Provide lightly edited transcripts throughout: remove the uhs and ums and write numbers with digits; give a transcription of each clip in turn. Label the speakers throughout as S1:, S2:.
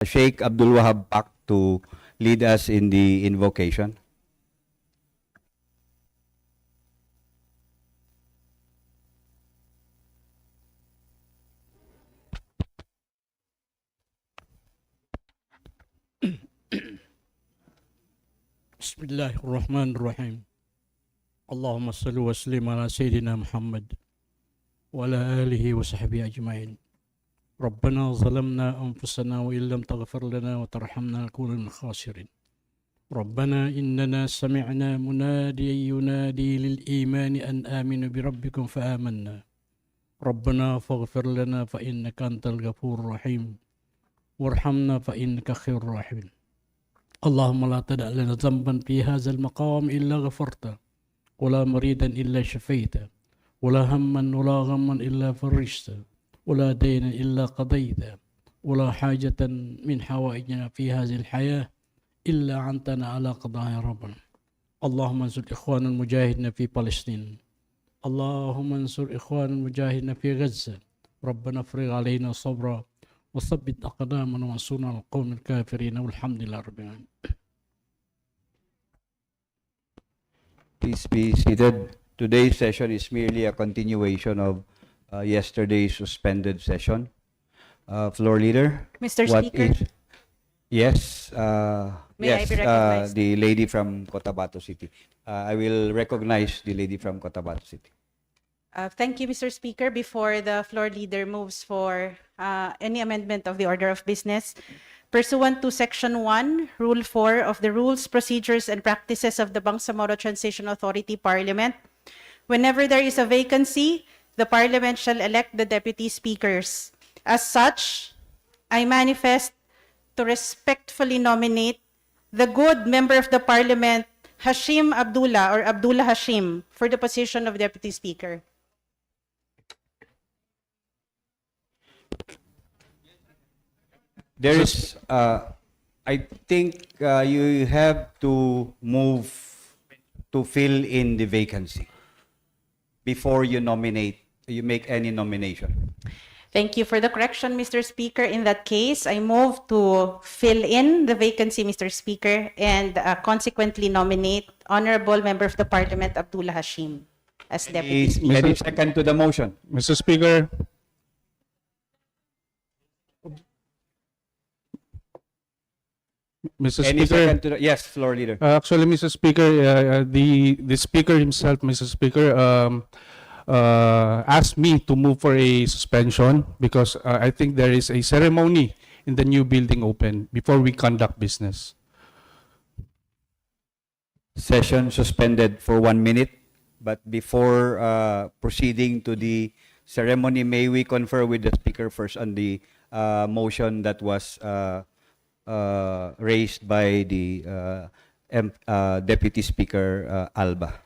S1: Sheikh Abdul Wahab Pak to lead us in the invocation.
S2: Bismillahirrahmanirrahim. Allahumma salli wa sallim ala Sayyidina Muhammad wa ala alihi wa sahbihi ajma'in. ربنا ظلمنا أنفسنا وإن لم تغفر لنا وترحمنا لنكون من الخاسرين. ربنا إننا سمعنا مناديا ينادي للإيمان أن آمنوا بربكم فآمنا. ربنا فاغفر لنا فإنك أنت الغفور الرحيم وارحمنا فإنك خير الراحمين. اللهم لا تدع لنا ذنبا في هذا المقام إلا غفرته ولا مريدا إلا شفيته ولا هما ولا غما إلا فرجته ولا دينا إلا قضيته ولا حاجة من حوائجنا في هذه الحياة إلا عنتنا على قضاء يا ربنا. اللهم انصر إخوان المجاهدين في فلسطين. اللهم انصر إخوان المجاهدين في غزة. ربنا افرغ علينا صبرا وثبت أقدامنا وانصرنا على القوم الكافرين والحمد لله رب العالمين.
S1: Please be seated. Today's session is merely a continuation of yesterday's suspended session. Floor leader.
S3: Mr.
S1: What
S3: Speaker?
S1: is- Yes.
S3: May I be recognized?
S1: The lady from Cotabato City. I will recognize the lady from Cotabato City.
S3: Thank you, Mr. Speaker. Before the floor leader moves for any amendment of the order of business, pursuant to Section 1, Rule 4 of the Rules, Procedures, and Practices of the Bangsamoro Transition Authority Parliament, whenever there is a vacancy, the Parliament shall elect the deputy speakers. As such, I manifest to respectfully nominate the good member of the Parliament, Hashim Abdullah or Abdullah Hashim, for the position of deputy speaker.
S1: There is, I think you have to move to fill in the vacancy before you make any nomination.
S3: Thank you for the correction, Mr. Speaker. In that case, I move to fill in the vacancy, Mr. Speaker, and consequently nominate Honorable Member of the Parliament, Abdullah Hashim, as deputy
S1: Is
S3: speaker.
S1: any second to the motion?
S4: Mr. Speaker, Mr.
S1: Any
S4: Speaker,
S1: second to the, yes, floor leader.
S4: actually, Mr. Speaker, the Speaker himself, Mr. Speaker, asked me to move for a suspension because I think there is a ceremony in the new building open before we conduct business.
S1: Session suspended for 1 minute, but before proceeding to the ceremony, may we confer with the speaker first on the motion that was raised by the Deputy Speaker Alba.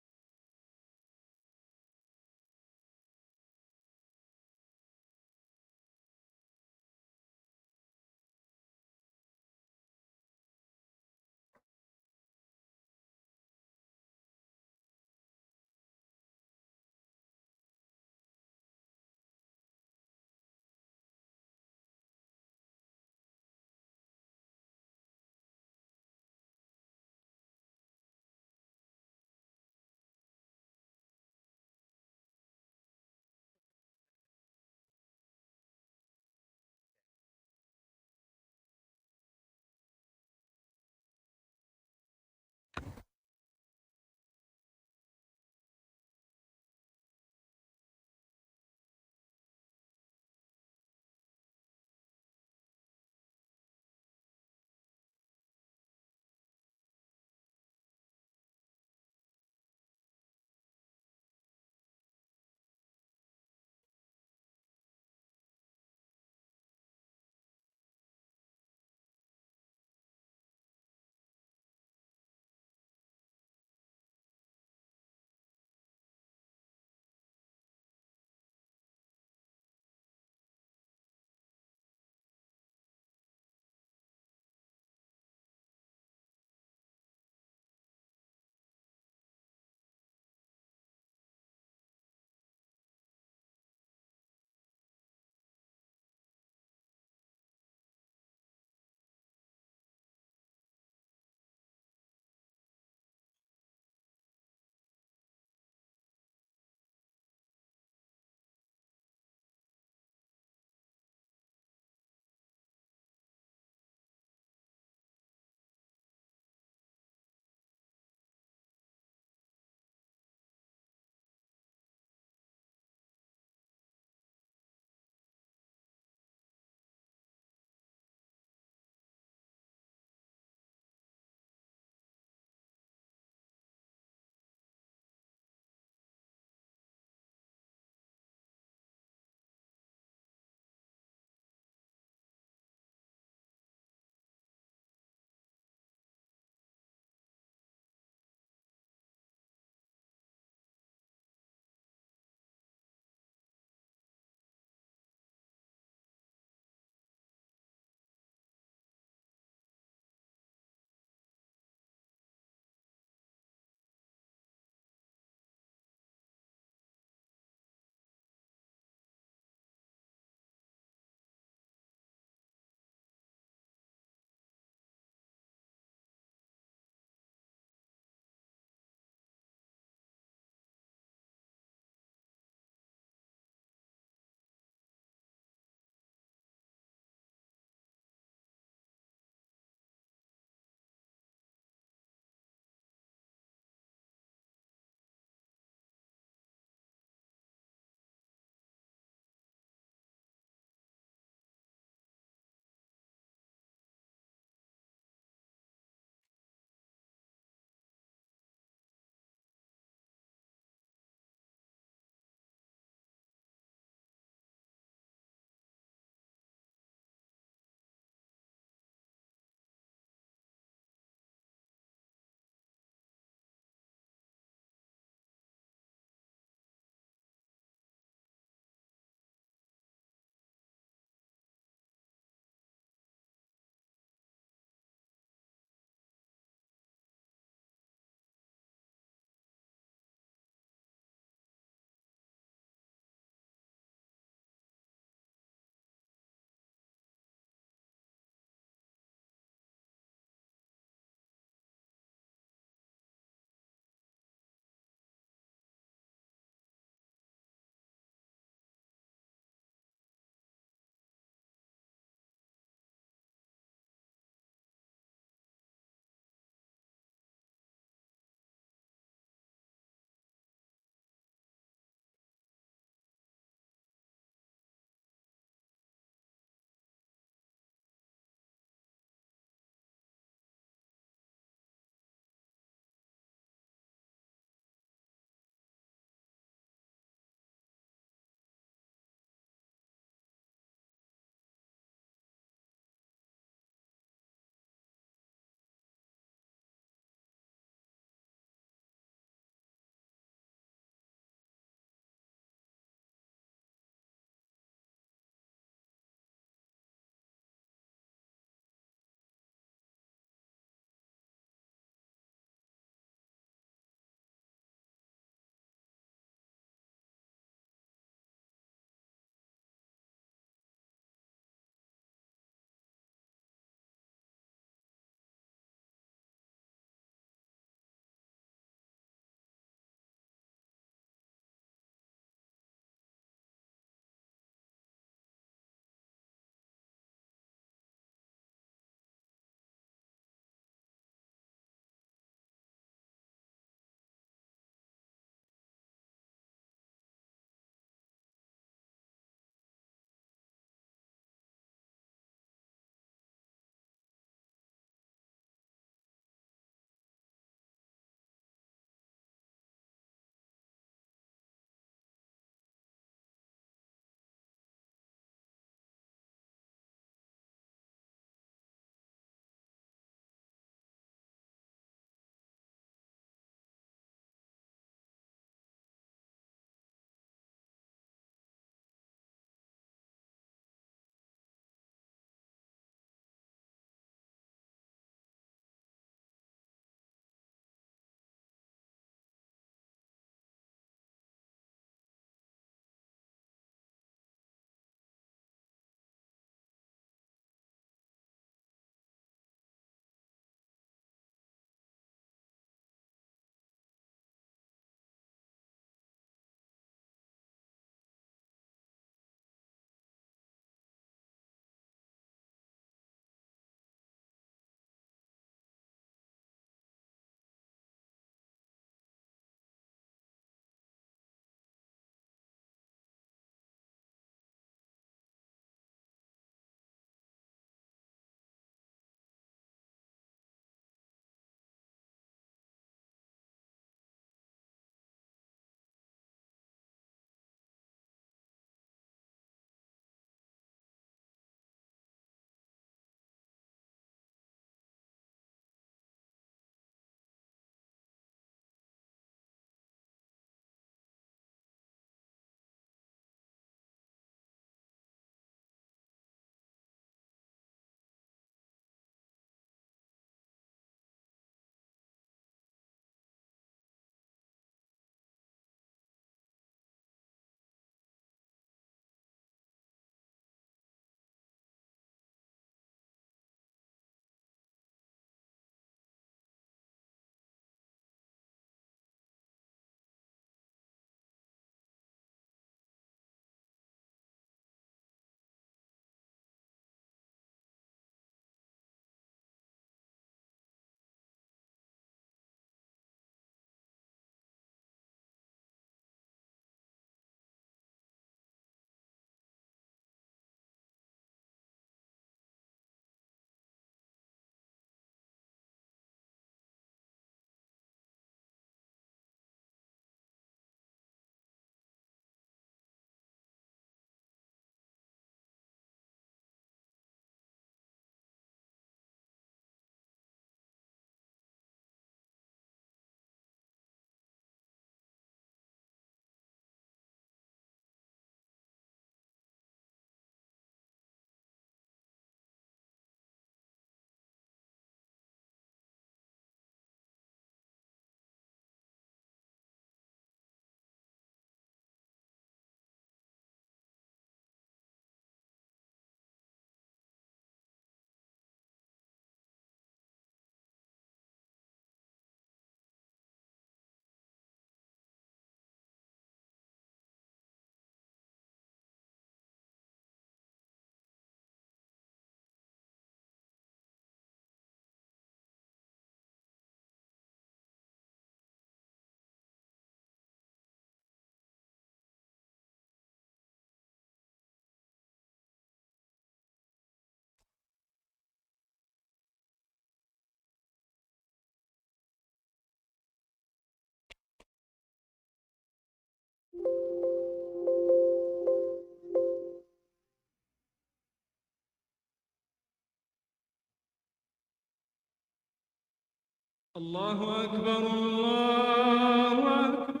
S5: الله أكبر الله أكبر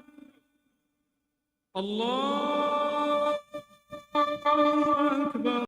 S5: الله أكبر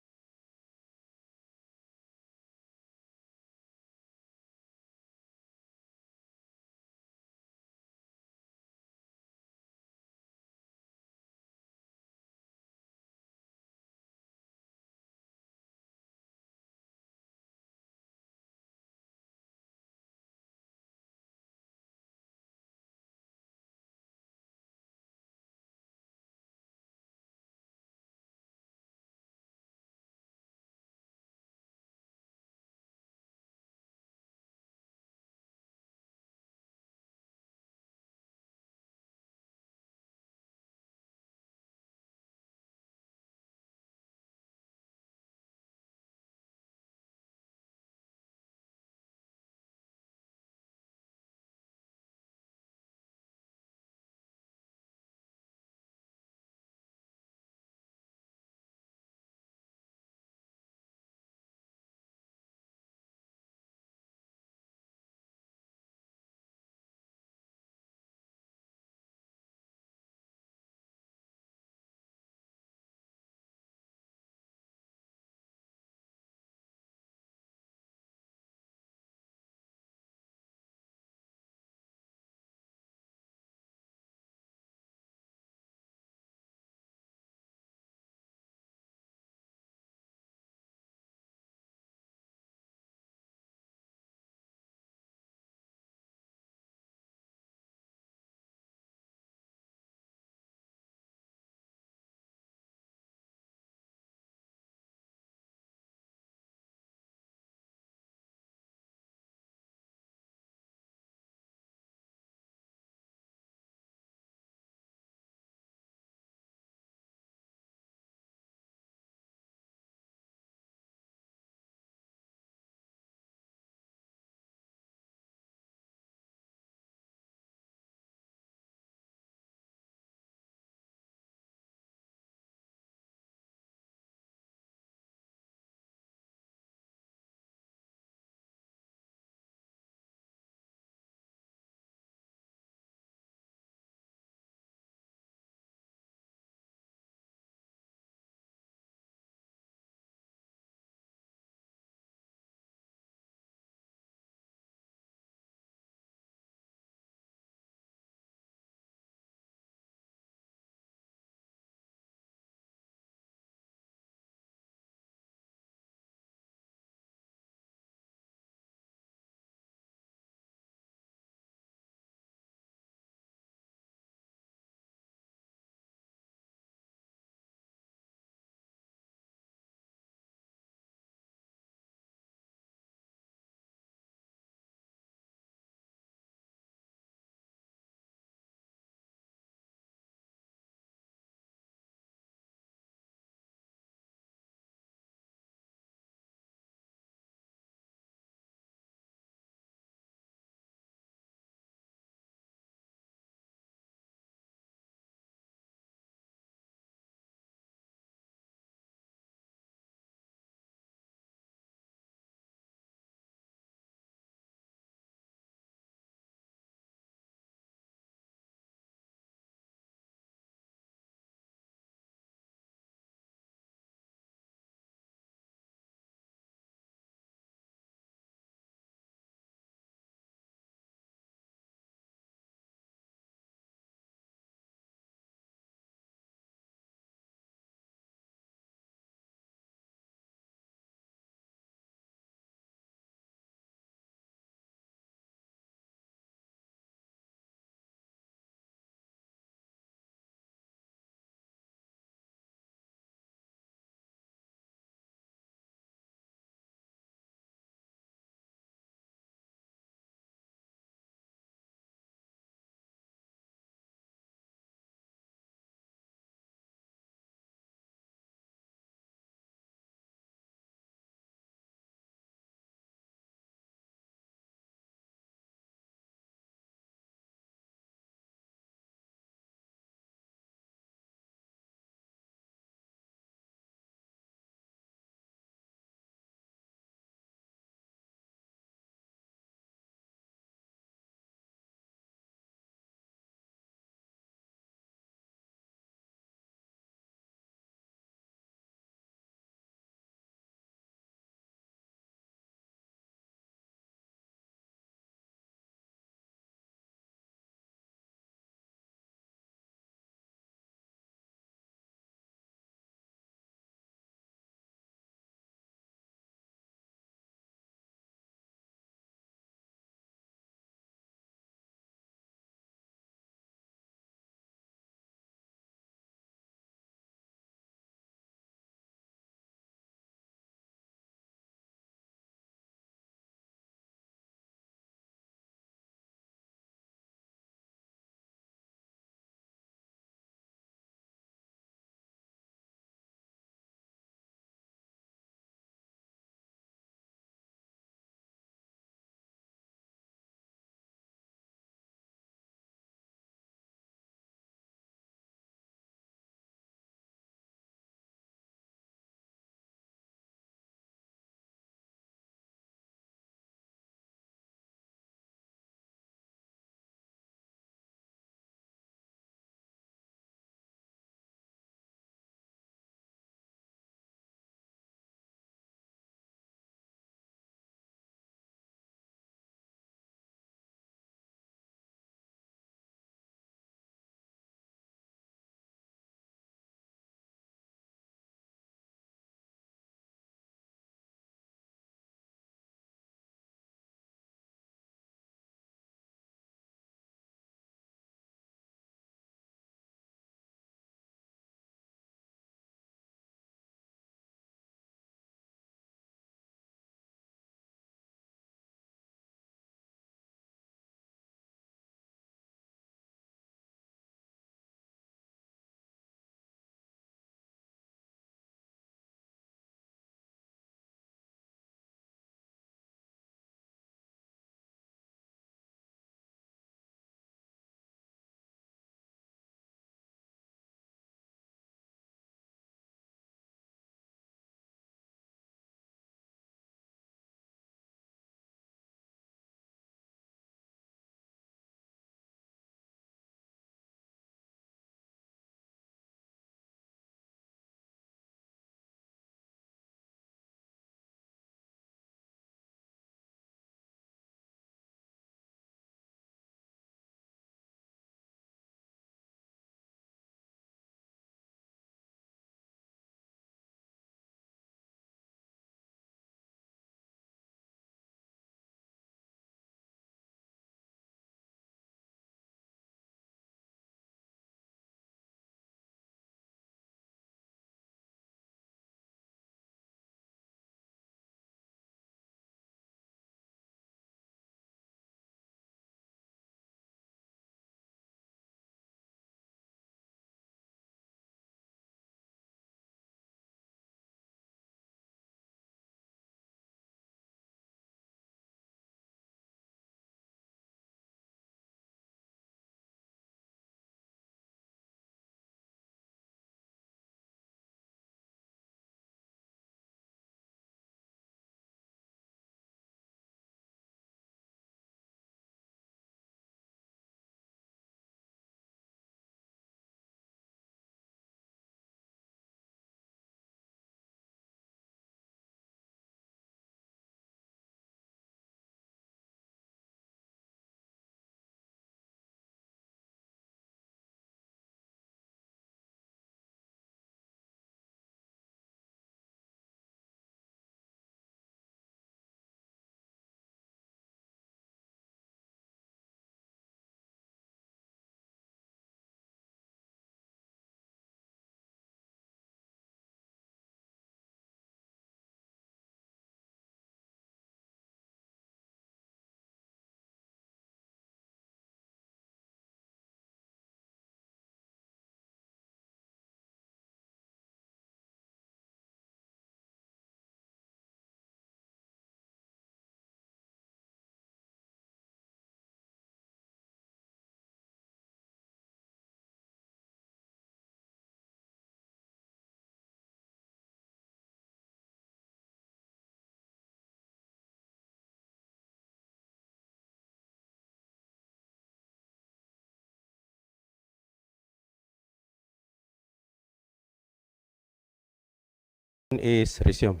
S6: is resume.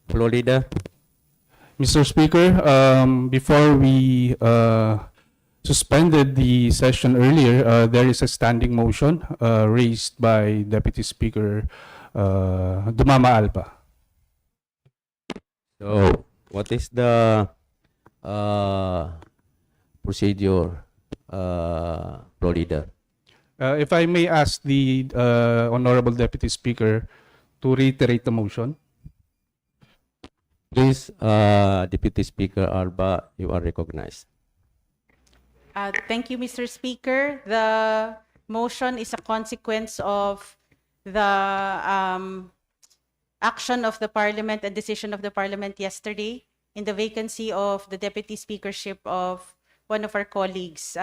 S6: Floor leader.
S4: Mr. Speaker, before we suspended the session earlier, there is a standing motion raised by Deputy Speaker Dumama Alba.
S6: So, what is the procedure, floor leader?
S4: If I may ask the Honorable Deputy Speaker to reiterate the motion.
S6: Please, Deputy Speaker Alba, you are recognized.
S3: Thank you, Mr. Speaker. The motion is a consequence of the action of the Parliament and decision of the Parliament yesterday in the vacancy of the Deputy Speakership of one of our colleagues.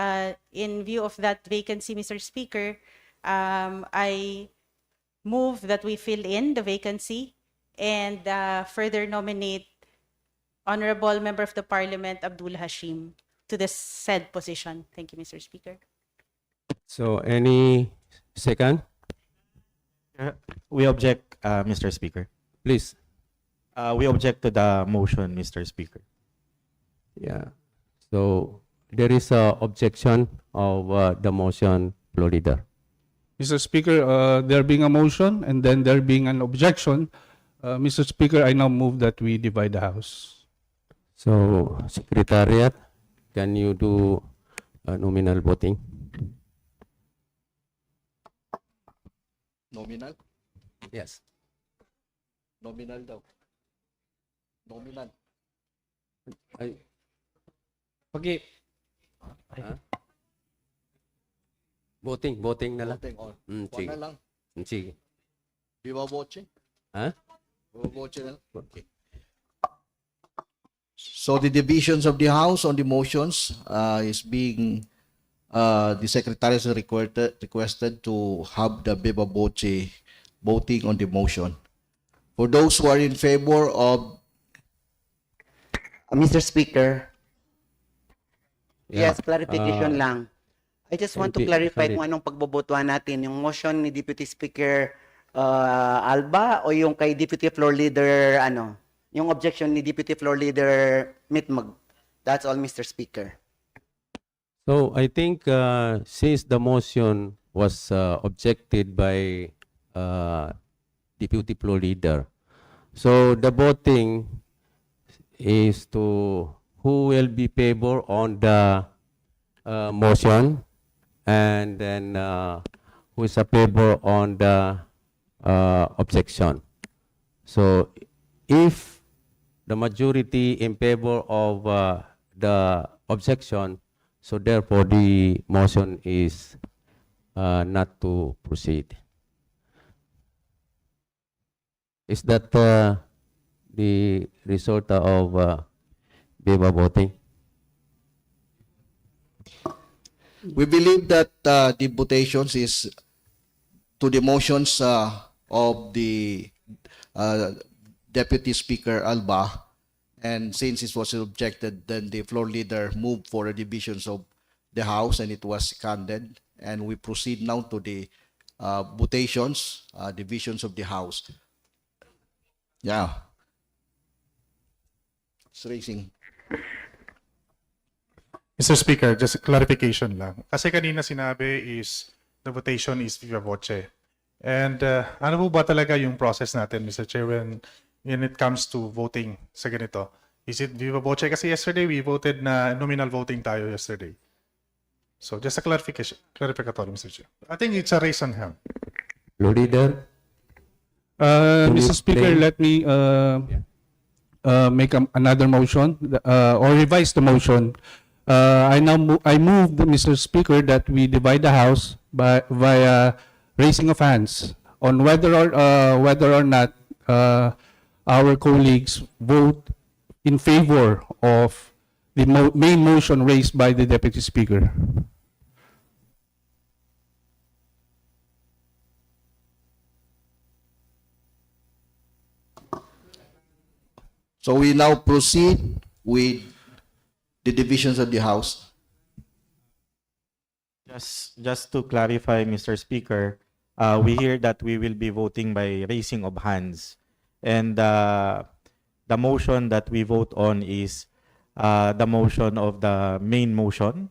S3: In view of that vacancy, Mr. Speaker, I move that we fill in the vacancy and further nominate Honorable Member of the Parliament Abdul Hashim to the said position. Thank you, Mr. Speaker.
S6: So, any second?
S7: We object, Mr. Speaker.
S6: Please.
S7: We object to the motion, Mr. Speaker.
S6: Yeah. So, there is a objection of the motion, floor leader.
S4: Mr. Speaker, there being a motion and then there being an objection, Mr. Speaker, I now move that we divide the House.
S6: So, Secretariat, can you do nominal voting?
S8: Nominal?
S6: Yes.
S8: Nominal daw. Nominal.
S6: Ay,
S2: Okay.
S6: voting na lang.
S8: Voting on.
S6: Mm,
S8: Wag
S6: sige.
S8: na lang.
S6: Sige.
S8: Viva voce?
S6: Ha?
S8: Viva voce na lang. Okay. So the divisions of the House on the motions is being, the Secretary has requested to have the viva voce voting on the motion. For those who are in favor of,
S9: Mr. Speaker,
S6: Yeah.
S9: yes, clarification lang. I just want to
S6: MP,
S9: clarify
S6: sorry.
S9: kung anong pagbobotohan natin, yung motion ni Deputy Speaker Alba o yung kay Deputy Floor Leader, yung objection ni Deputy Floor Leader Mitmag. That's all, Mr. Speaker.
S6: So, I think since the motion was objected by Deputy Floor Leader, so the voting is to who will be favor on the motion, and then who is a favor on the objection. So, if the majority in favor of the objection, so therefore the motion is not to proceed. Is that the result of viva voting?
S8: we believe that the votations is to the motions of the Deputy Speaker Alba, and since it was objected, then the floor leader moved for the divisions of the House, and it was seconded, and we proceed now to the votations, divisions of the House. Yeah. It's raising.
S10: Mr. Speaker, just a clarification lang. Kasi kanina sinabi is the votation is viva voce. And ano po ba talaga yung process natin, Mr. Chair, when it comes to voting sa ganito? Is it viva voce? Kasi yesterday we voted na nominal voting tayo yesterday. So just a clarificatory, Mr. Chair. I think it's a raise on hand.
S6: Floor leader?
S4: Mr. Speaker,
S6: explain?
S4: let me make another motion or revise the motion. I move, Mr. Speaker, that we divide the House via raising of hands on whether or not our colleagues vote in favor of the main motion raised by the Deputy Speaker.
S8: So we now proceed with the divisions of the House.
S7: Just to clarify, Mr. Speaker, we hear that we will be voting by raising of hands. And the motion that we vote on is the motion of the main motion,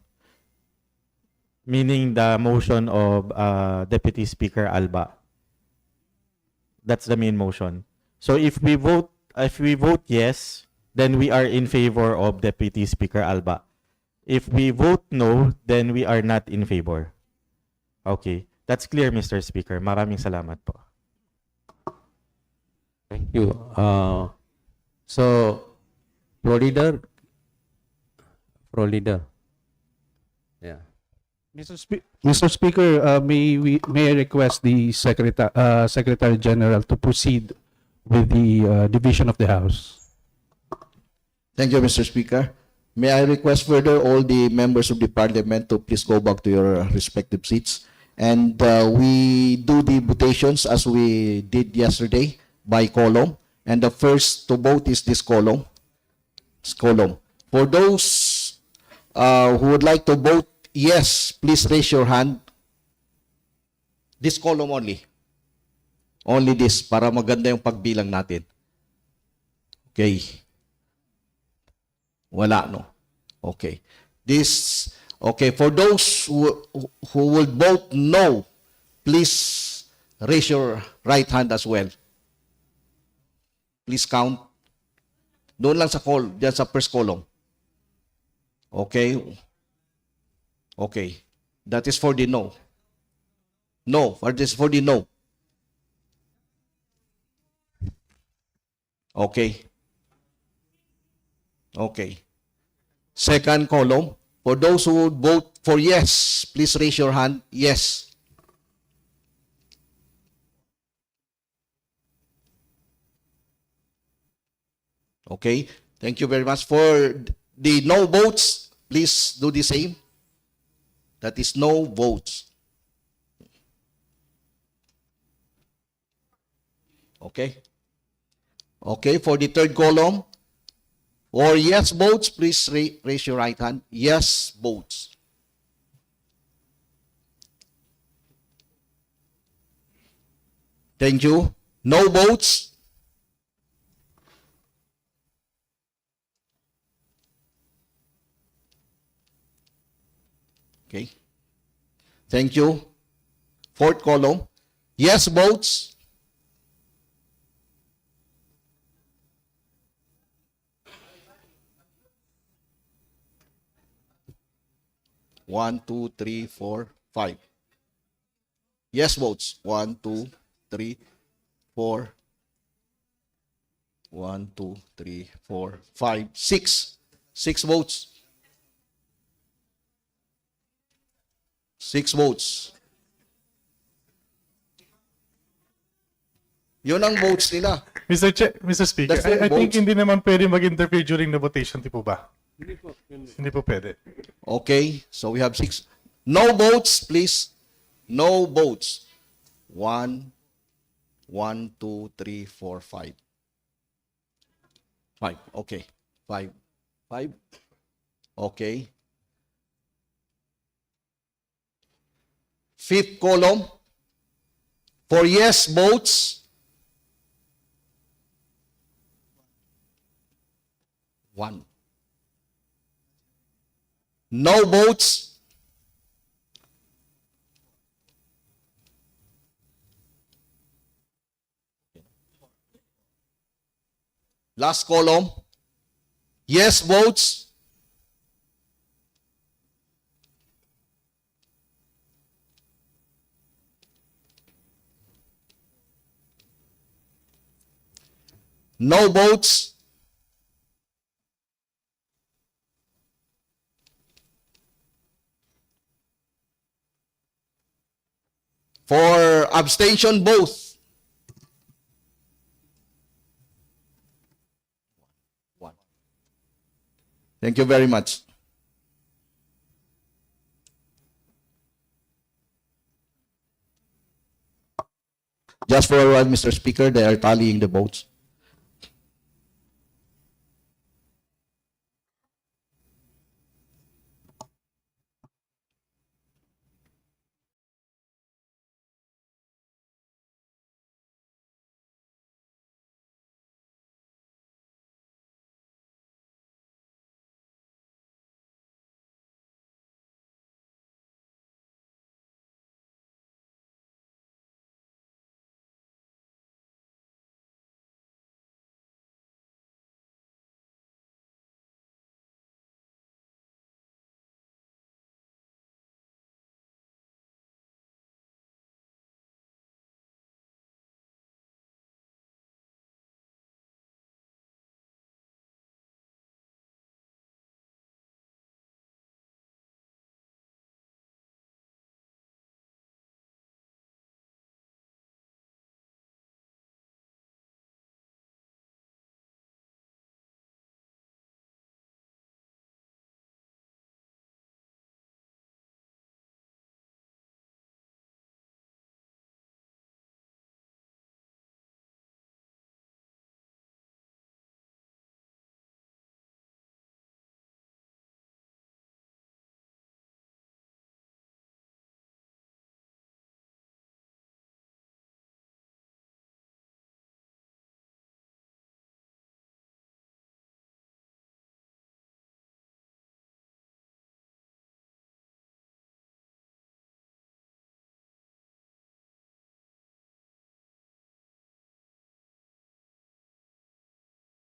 S7: meaning the motion of Deputy Speaker Alba. That's the main motion. So if we vote yes, then we are in favor of Deputy Speaker Alba. If we vote no, then we are not in favor. Okay. That's clear, Mr. Speaker. Maraming salamat po.
S6: Thank you. So, Floor Leader. Yeah.
S4: Mr. Speaker, may I request the Secretary General to proceed with the division of the House.
S8: Thank you, Mr. Speaker. May I request further all the members of the Parliament to please go back to your respective seats. And we do the votations as we did yesterday by column. And the first to vote is this column. For those who would like to vote yes, please raise your hand. This column only. Only this, para maganda yung pagbilang natin. Okay. Wala, no? Okay. Okay, for those who would vote no, please raise your right hand as well. Please count. Doon lang sa diyan sa first column. Okay. Okay. That is for the no. No, this is for the no. Okay. Okay. Second column. For those who would vote for yes, please raise your hand. Yes. Okay. Thank you very much. For the no votes, please do the same. That is no votes. Okay. Okay, for the third column, for yes votes, please raise your right hand. Yes votes. Thank you. No votes. Okay. Thank you. Fourth column. Yes votes. One, two, three, four, five. Yes votes. 1, 2, 3, 4. 1, 2, 3, 4, 5, 6. 6 votes. 6 votes. Yun ang votes nila.
S10: Mr. Speaker,
S8: That's the
S10: I think
S8: votes.
S10: hindi naman pwede mag-interfere during the votation, di po ba? Hindi po pwede.
S8: Okay, so we have 6. No votes, please. No votes. 1, 1, 2, 3, 4, 5. 5. Okay. 5. 5. Okay. Fifth column. For yes votes. 1. No votes. Last column. Yes votes. No votes. For abstention, both. 1. Thank you very much. Just for a while, Mr. Speaker, they are tallying the votes.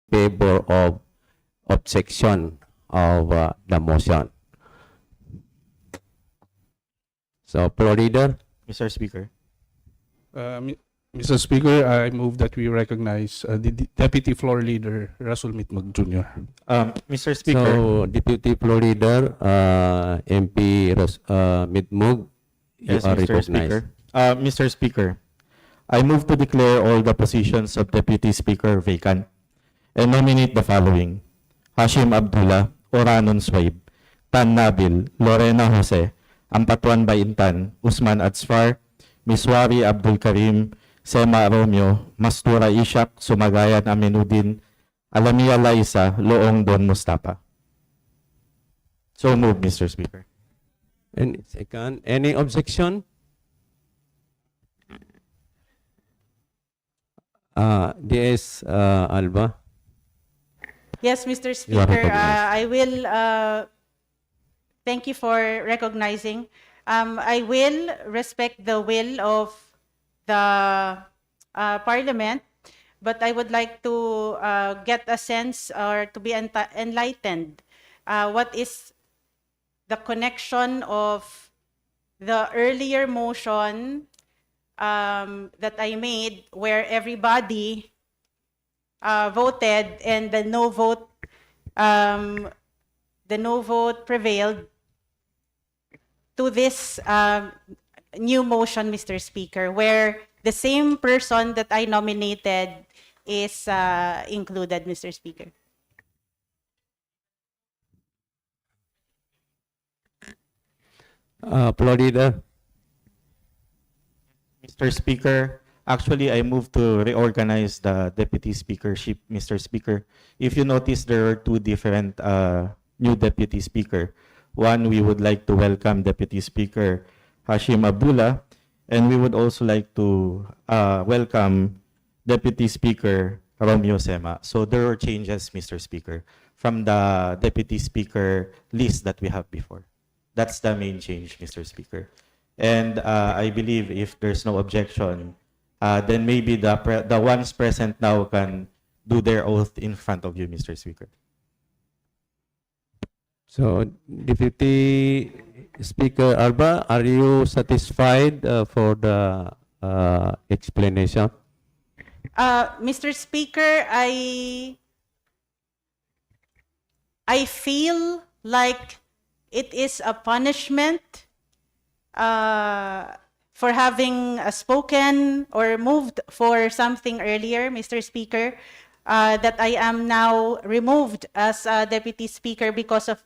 S6: favor of objection of the motion. So, Floor Leader,
S7: Mr. Speaker.
S4: Mr. Speaker, I move that we recognize the Deputy Floor Leader, Rasul Mitmag Jr.
S7: Mr. Speaker.
S6: so Deputy Floor Leader, MP Mitmug, you
S7: Yes,
S6: are
S7: Mr.
S6: recognized.
S7: Speaker. Mr. Speaker, I move to declare all the positions of Deputy Speaker vacant and nominate the following: Hashim Abdullah, Oranon Swaib, Tan Nabil, Lorena Jose, Ampatuan Baintan, Usman Atsfar, Miswari Abdul Karim, Sema Romeo, Mastura Ishak, Sumagayan Aminuddin, Alamia Laisa, Loong Don Mustafa. So move, Mr. Speaker.
S6: And second, any objection? DS Alba.
S3: Yes, Mr.
S6: You are
S3: Speaker,
S6: recognized.
S3: I will, thank you for recognizing. I will respect the will of the Parliament, but I would like to get a sense or to be enlightened. What is the connection of the earlier motion that I made where everybody voted and the no vote prevailed to this new motion, Mr. Speaker, where the same person that I nominated is included, Mr. Speaker.
S6: Floor Leader.
S7: Mr. Speaker, actually, I move to reorganize the deputy speakership, Mr. Speaker. If you notice, there are two different new deputy speaker. One, we would like to welcome Deputy Speaker Hashim Abdullah, and we would also like to welcome Deputy Speaker Romeo Sema. So there are changes, Mr. Speaker, from the Deputy Speaker list that we have before. That's the main change, Mr. Speaker. And I believe if there's no objection, then maybe the ones present now can do their oath in front of you, Mr. Speaker.
S6: So, Deputy Speaker Alba, are you satisfied for the explanation?
S3: Mr. Speaker, I feel like it is a punishment for having spoken or moved for something earlier, Mr. Speaker, that I am now removed as Deputy Speaker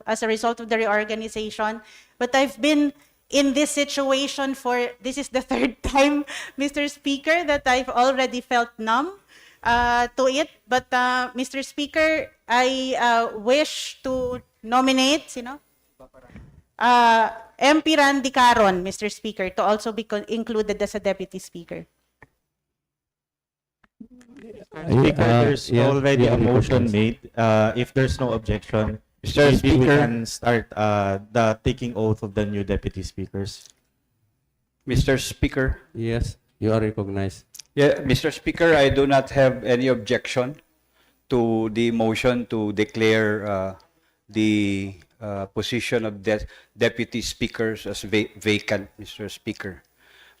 S3: as a result of the reorganization. But I've been in this situation this is the third time, Mr. Speaker, that I've already felt numb to it. But Mr. Speaker, I wish to nominate, MP Randy Caron, Mr. Speaker, to also be included as a Deputy Speaker.
S7: Speaker, there's already a motion made. If there's no objection,
S1: Mr.
S7: maybe we
S1: Speaker.
S7: can start the taking oath of the new deputy speakers.
S1: Mr. Speaker.
S6: Yes, you are recognized.
S1: Yeah, Mr. Speaker, I do not have any objection to the motion to declare the position of deputy speakers as vacant, Mr. Speaker.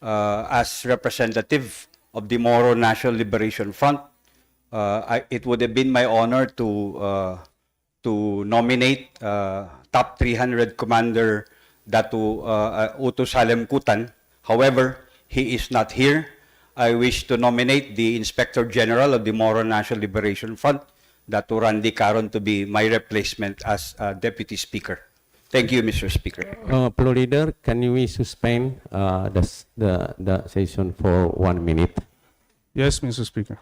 S1: As representative of the Moro National Liberation Front, it would have been my honor to nominate top 300 Commander Datu Uto Salem Kutan. However, he is not here. I wish to nominate the Inspector General of the Moro National Liberation Front, Datu Randy Caron, to be my replacement as Deputy Speaker. Thank you, Mr. Speaker.
S6: Floor Leader, can we suspend the session for 1 minute?
S10: Yes, Mr. Speaker.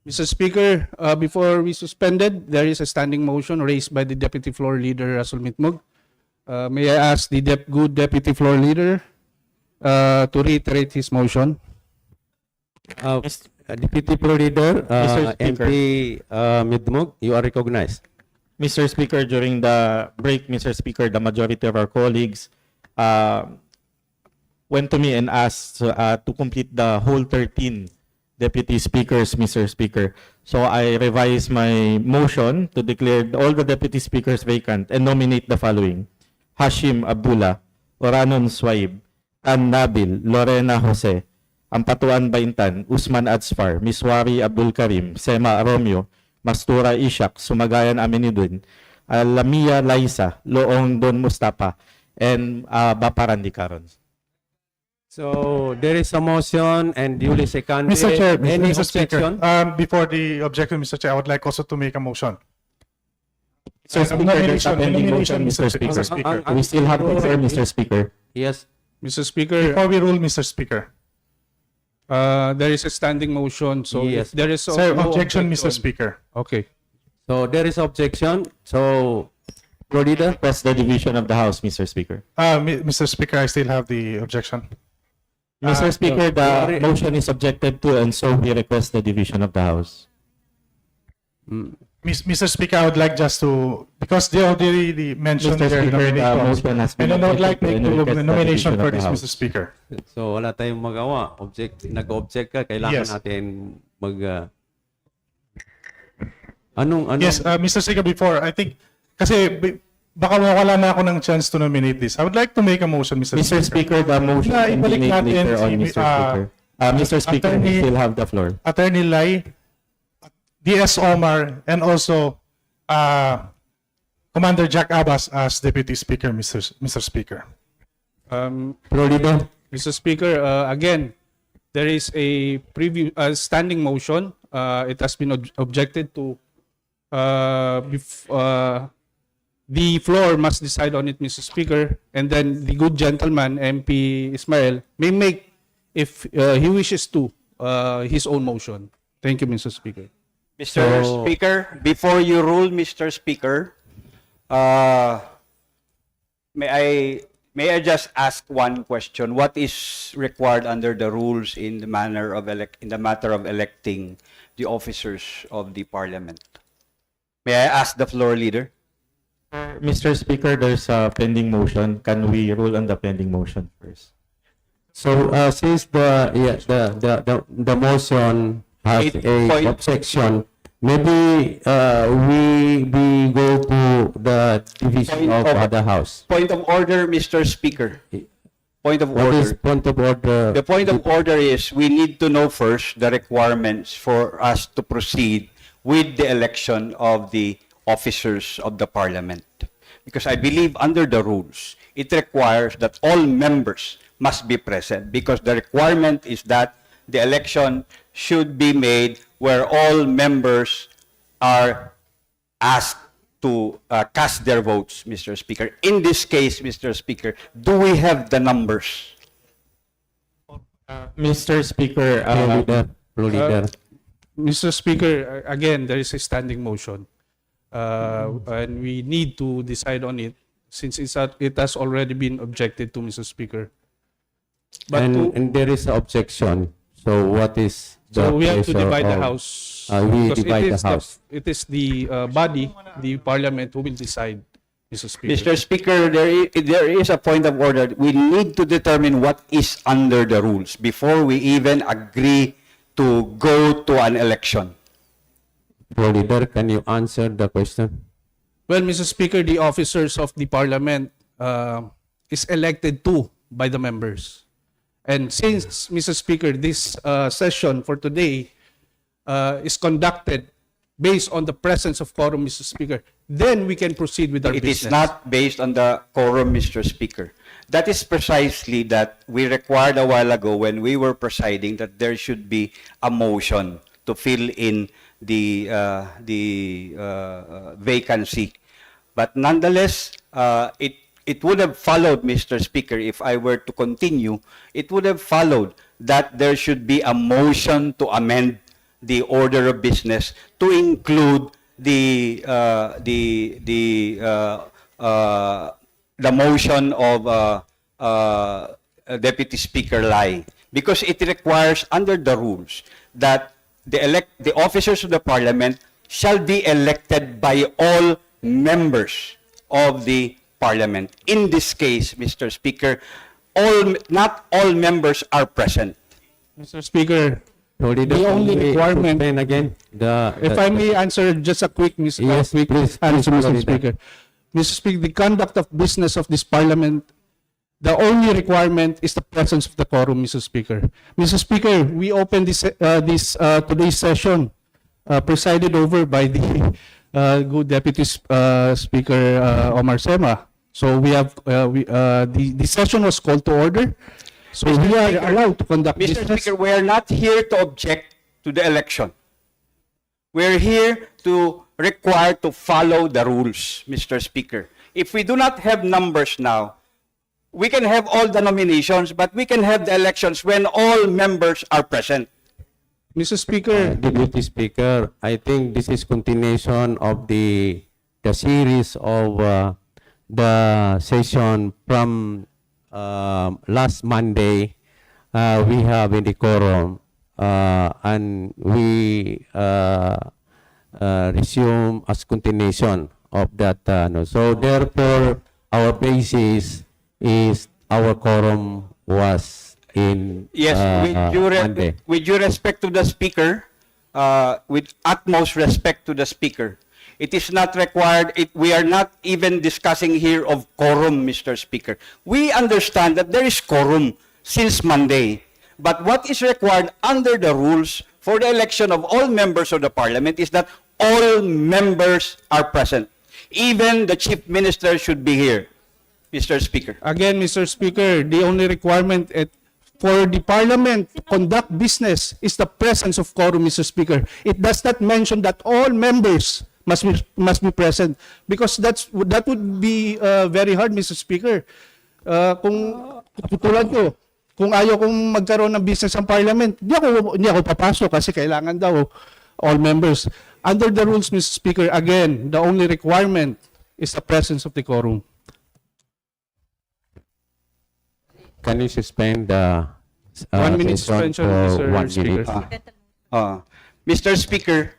S4: Mr. Speaker, before we suspended, there is a standing motion raised by the Deputy Floor Leader, Rasul Mitmug. May I ask the good Deputy Floor Leader to reiterate his motion?
S6: Deputy Floor Leader,
S7: Mr. Speaker.
S6: MP Midmug, you are recognized.
S7: Mr. Speaker, during the break, Mr. Speaker, the majority of our colleagues went to me and asked to complete the whole 13 deputy speakers, Mr. Speaker. So I revised my motion to declare all the deputy speakers vacant and nominate the following: Hashim Abdullah, Oranon Swaib, Tan Nabil, Lorena Jose, Ampatuan Baintan, Usman Adsfar, Miswari Abdul Karim, Sema Romeo, Mastura Ishak, Sumagayan Aminidun, Lamia Laisa, Loong Don Mustafa, and Baparandi Karon.
S6: So there is a motion and duly seconded.
S10: Mr. Chair,
S6: Any
S10: Mr. Speaker,
S6: objection?
S10: before the objection, Mr. Chair, I would like also to make a motion.
S7: Mr. Speaker, there's a pending motion, Mr.
S10: Mr.
S7: Speaker. We still have to hear, Mr. Speaker.
S6: Yes.
S4: Mr. Speaker,
S10: Before we rule, Mr. Speaker.
S4: there is a standing motion, so
S6: Yes.
S4: if there is
S10: Sir,
S4: no
S10: objection, Mr. Speaker.
S4: Okay.
S6: So there is objection. So, Floor Leader?
S7: Request the division of the House, Mr. Speaker.
S10: Mr. Speaker, I still have the objection.
S7: Mr. Speaker, the motion is objected to, and so we request the division of the House.
S10: Mr. Speaker, I would like just to, because they already mentioned
S7: Mr.
S10: their
S7: Speaker, the
S10: nominations.
S7: motion has been
S10: And then I would like to
S7: objected
S10: make
S7: to and request
S10: the
S7: the
S10: nomination
S7: division
S10: for
S7: of the
S10: this,
S7: House.
S10: Mr. Speaker.
S6: So wala tayong magawa. Nag-object ka, kailangan
S10: Yes.
S6: natin mag... anong...
S10: Yes, Mr. Speaker, before, I think, kasi baka mawala na ako ng chance to nominate this. I would like to make a motion, Mr.
S7: Mr. Speaker, the motion
S10: Na
S7: can be
S10: ibalik
S7: made
S10: natin
S7: later on,
S10: si,
S7: Mr. Speaker. Mr. Speaker, you
S10: Attorney-
S7: still have the floor.
S10: Attorney Lai, DS Omar, and also Commander Jack Abbas as Deputy Speaker, Mr. Speaker.
S7: Floor Leader.
S4: Mr. Speaker, again, there is a standing motion. It has been objected to. The floor must decide on it, Mr. Speaker, and then the good gentleman, MP Ismail, may make, if he wishes to, his own motion. Thank you, Mr. Speaker.
S1: Mr. Speaker, before you rule, Mr. Speaker, may I just ask one question? What is required under the rules in the matter of electing the officers of the Parliament? May I ask the floor leader?
S7: Mr. Speaker, there's a pending motion. Can we rule on the pending motion first?
S6: So, since the motion has
S1: Eight
S6: a
S1: point-
S6: objection, maybe we go to the division
S1: Point
S6: of
S1: of-
S6: the House.
S1: Point of order, Mr. Speaker. Point of
S6: What is
S1: order.
S6: point of order?
S1: The point of order is we need to know first the requirements for us to proceed with the election of the officers of the Parliament. Because I believe under the rules, it requires that all members must be present because the requirement is that the election should be made where all members are asked to cast their votes, Mr. Speaker. In this case, Mr. Speaker, do we have the numbers?
S7: Mr. Speaker,
S6: Floor Leader.
S4: Mr. Speaker, again, there is a standing motion. And we need to decide on it since it has already been objected to, Mr. Speaker. But
S6: And there is an objection. So what is the
S4: so we have to
S6: pleasure
S4: divide the
S6: of-
S4: House.
S6: we
S4: because
S6: divide
S4: it
S6: the
S4: is
S6: House.
S4: It is the body, the Parliament, who will decide, Mr. Speaker.
S1: Mr. Speaker, there is a point of order. We need to determine what is under the rules before we even agree to go to an election.
S6: Floor Leader, can you answer the question?
S4: Well, Mr. Speaker, the officers of the Parliament is elected too by the members. And since, Mr. Speaker, this session for today is conducted based on the presence of quorum, Mr. Speaker, then we can proceed with our
S1: It
S4: business.
S1: is not based on the quorum, Mr. Speaker. That is precisely that we required a while ago when we were presiding that there should be a motion to fill in the vacancy. But nonetheless, it would have followed, Mr. Speaker, if I were to continue, it would have followed that there should be a motion to amend the order of business to include the motion of Deputy Speaker Lai, because it requires under the rules that the officers of the Parliament shall be elected by all members of the Parliament. In this case, Mr. Speaker, not all members are present.
S4: Mr. Speaker,
S6: Sorry,
S4: the only requirement,
S6: Explain again.
S4: if I may answer just a quick,
S6: Yes,
S4: quick
S6: please,
S4: answer,
S6: please,
S4: Mr.
S6: Florida.
S4: Speaker. Mr. Speaker, the conduct of business of this Parliament, the only requirement is the presence of the quorum, Mr. Speaker. Mr. Speaker, we open today's session presided over by the good Deputy Speaker Omar Sema. So we have the session was called to order. So we are allowed to conduct
S1: Mr.
S4: business.
S1: Speaker, we are not here to object to the election. We're here to require to follow the rules, Mr. Speaker. If we do not have numbers now, we can have all the nominations, but we can have the elections when all members are present.
S4: Mr. Speaker,
S6: Deputy Speaker, I think this is continuation of the series of the session from last Monday. We have in the quorum and we resume as continuation of that. So therefore, our basis is our quorum was in
S1: Yes,
S6: Monday.
S1: with due respect to the Speaker, with utmost respect to the Speaker, it is not required, we are not even discussing here of quorum, Mr. Speaker. We understand that there is quorum since Monday, but what is required under the rules for the election of all members of the Parliament is that all members are present. Even the Chief Minister should be here, Mr. Speaker.
S4: again, Mr. Speaker, the only requirement for the Parliament to conduct business is the presence of quorum, Mr. Speaker. It does not mention that all members must be present, because that would be very hard, Mr. Speaker. Kung tulad ko, kung ayaw kong magkaroon ng business ang Parliament, hindi ako papasok kasi kailangan daw all members. Under the rules, Mr. Speaker, again, the only requirement is the presence of the quorum.
S6: Can you suspend the
S4: 1 minute
S6: session
S4: suspension,
S6: for
S4: Mr.
S6: 1
S4: Speaker.
S6: minute?
S1: Mr. Speaker,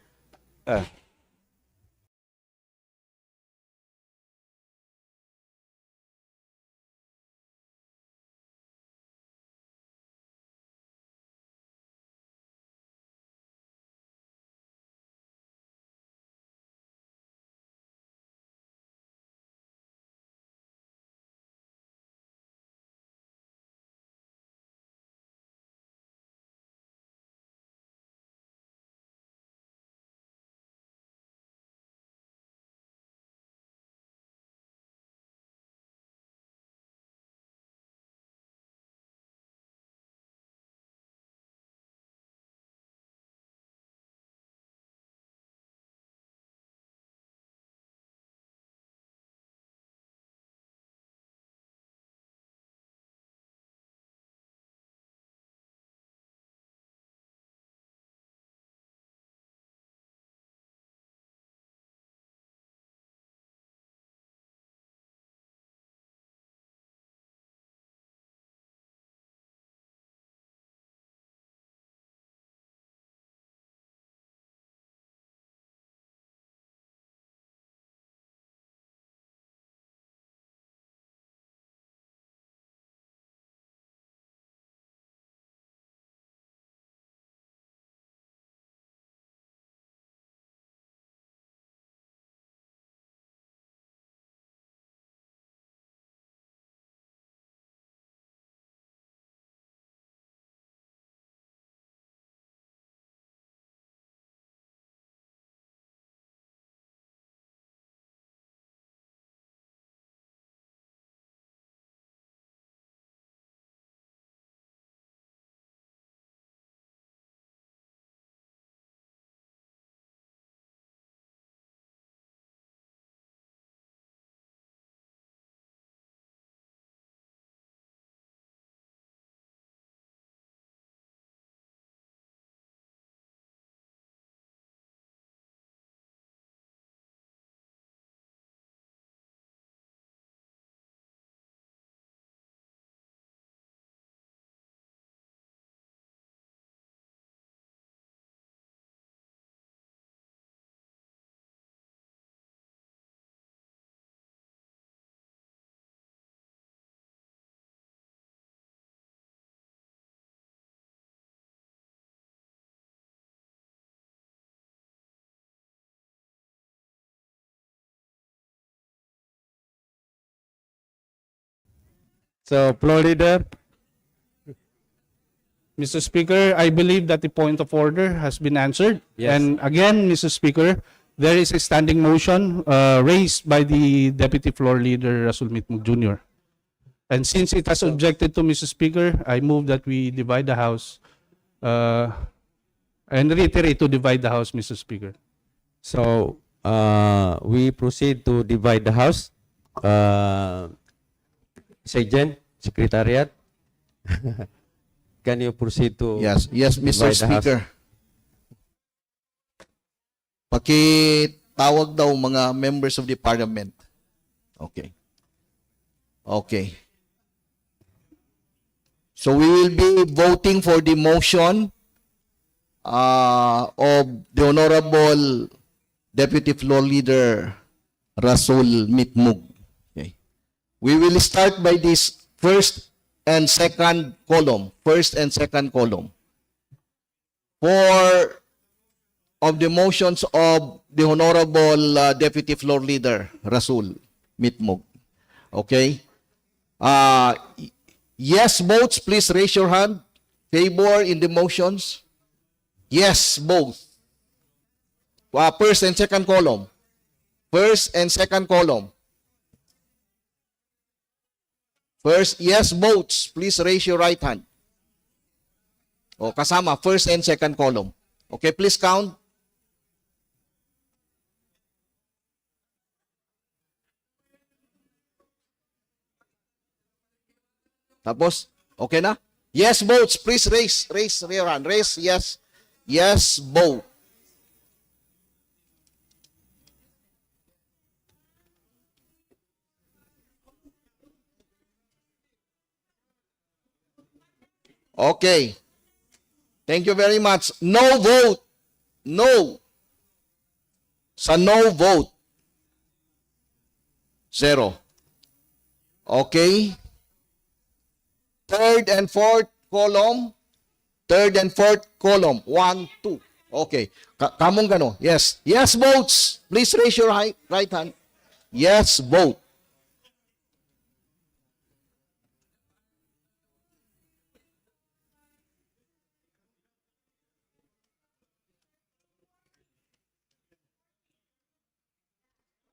S6: So, floor leader.
S4: Mr. Speaker, I believe that the point of order has been answered.
S6: Yes.
S4: And again, Mr. Speaker, there is a standing motion raised by the Deputy Floor Leader Rasul Mitmug Jr. And since it has objected to, Mr. Speaker, I move that we divide the House and reiterate to divide the House, Mr. Speaker.
S6: So, we proceed to divide the House. Sergeant, Secretariat, can you proceed to
S8: Yes, Mr.
S6: divide the House?
S8: Speaker. Pakitawag daw mga members of the Parliament. Okay. Okay. So we will be voting for the motion of the Honorable Deputy Floor Leader Rasul Mitmug. Okay. We will start by this first and second column. First and second column. For of the motions of the Honorable Deputy Floor Leader Rasul Mitmug. Okay? Yes votes, please raise your hand. Favor in the motions? Yes, both. First and second column. First and second column. First, yes votes, please raise your right hand. O, kasama, first and second column. Okay, please count. Tapos, okay na? Yes votes, please raise your hand. Raise, yes. Yes vote. Okay. Thank you very much. No vote. No. Sa no vote. 0. Okay. Third and fourth column. Third and fourth column. 1, 2. Okay. Kamong gano. Yes. Yes votes. Please raise your right hand. Yes vote.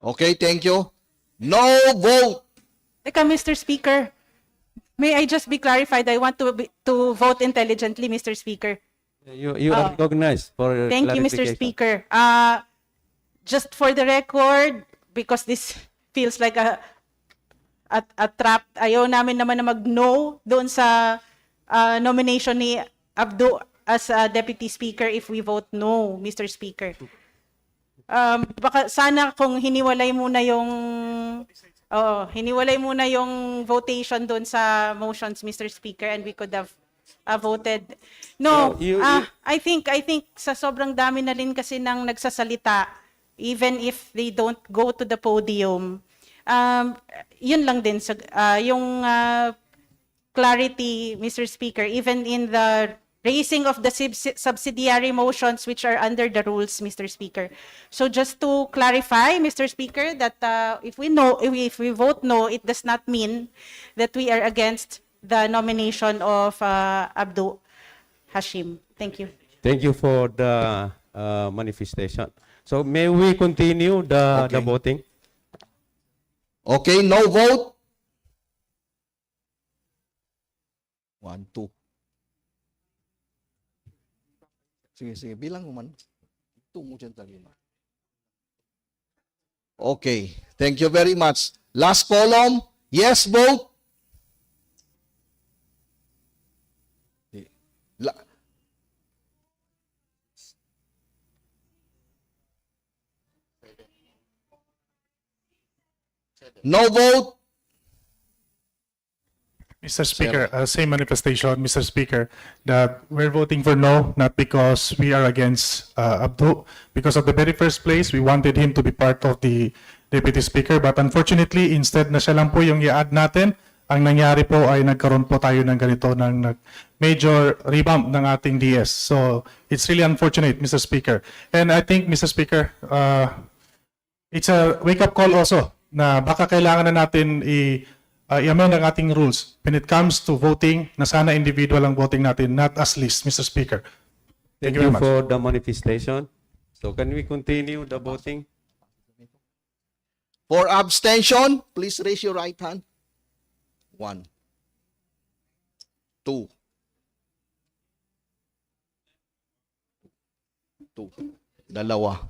S8: Okay, thank you. No vote.
S3: Teka, Mr. Speaker, may I just be clarified? I want to vote intelligently, Mr. Speaker.
S6: You are recognized for
S3: Thank you, Mr.
S6: clarification.
S3: Speaker. Just for the record, because this feels like a trap, ayaw namin naman na mag-no doon sa nomination ni Abdu as Deputy Speaker if we vote no, Mr. Speaker. Baka sana kung hiniwalay muna yung votation doon sa motions, Mr. Speaker, and we could have voted. No, I think sa sobrang dami na rin kasi nang nagsasalita, even if they don't go to the podium, yun lang din yung clarity, Mr. Speaker, even in the raising of the subsidiary motions which are under the rules, Mr. Speaker. So just to clarify, Mr. Speaker, that if we vote no, it does not mean that we are against the nomination of Abdu Hashim. Thank you.
S6: Thank you for the manifestation. So may we continue the voting?
S8: Okay, no vote. 1, 2. Sige, bilang mo man. Tungo dyan talaga. Okay, thank you very much. Last column, yes vote. No vote.
S10: Mr. Speaker, same manifestation, Mr. Speaker, that we're voting for no, not because we are against Abdu. Because of the very first place, we wanted him to be part of the Deputy Speaker. But unfortunately, instead na siya lang po yung i-add natin, ang nangyari po ay nagkaroon po tayo ng ganito, ng major revamp ng ating DS. So it's really unfortunate, Mr. Speaker. And I think, Mr. Speaker, it's a wake-up call also na baka kailangan na natin i-amend ang ating rules when it comes to voting na sana individual ang voting natin, not as list, Mr. Speaker. Thank you very much.
S6: for the manifestation. So can we continue the voting?
S8: For abstention, please raise your right hand. 1, 2, 2, dalawa.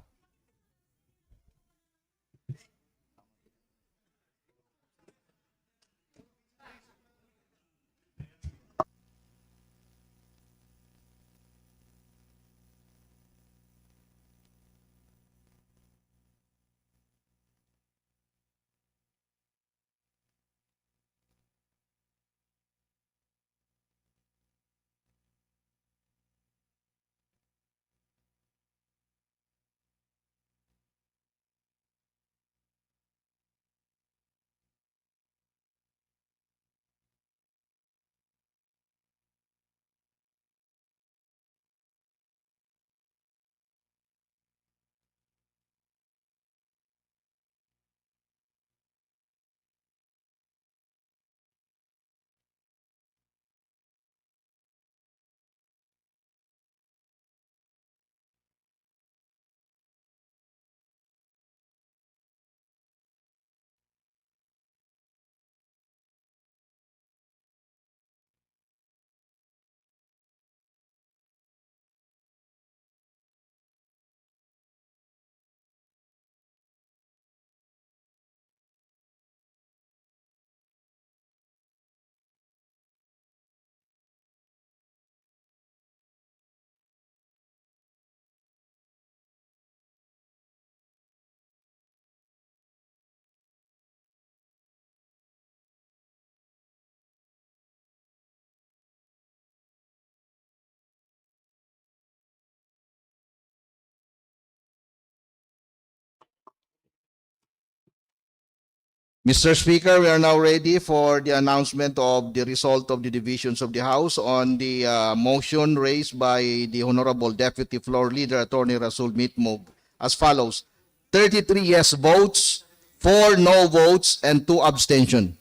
S8: Mr. Speaker, we are now ready for the announcement of the result of the divisions of the House on the motion raised by the Honorable Deputy Floor Leader, Attorney Rasul Mitmog, as follows. 33 yes votes, 4 no votes, and 2 abstention.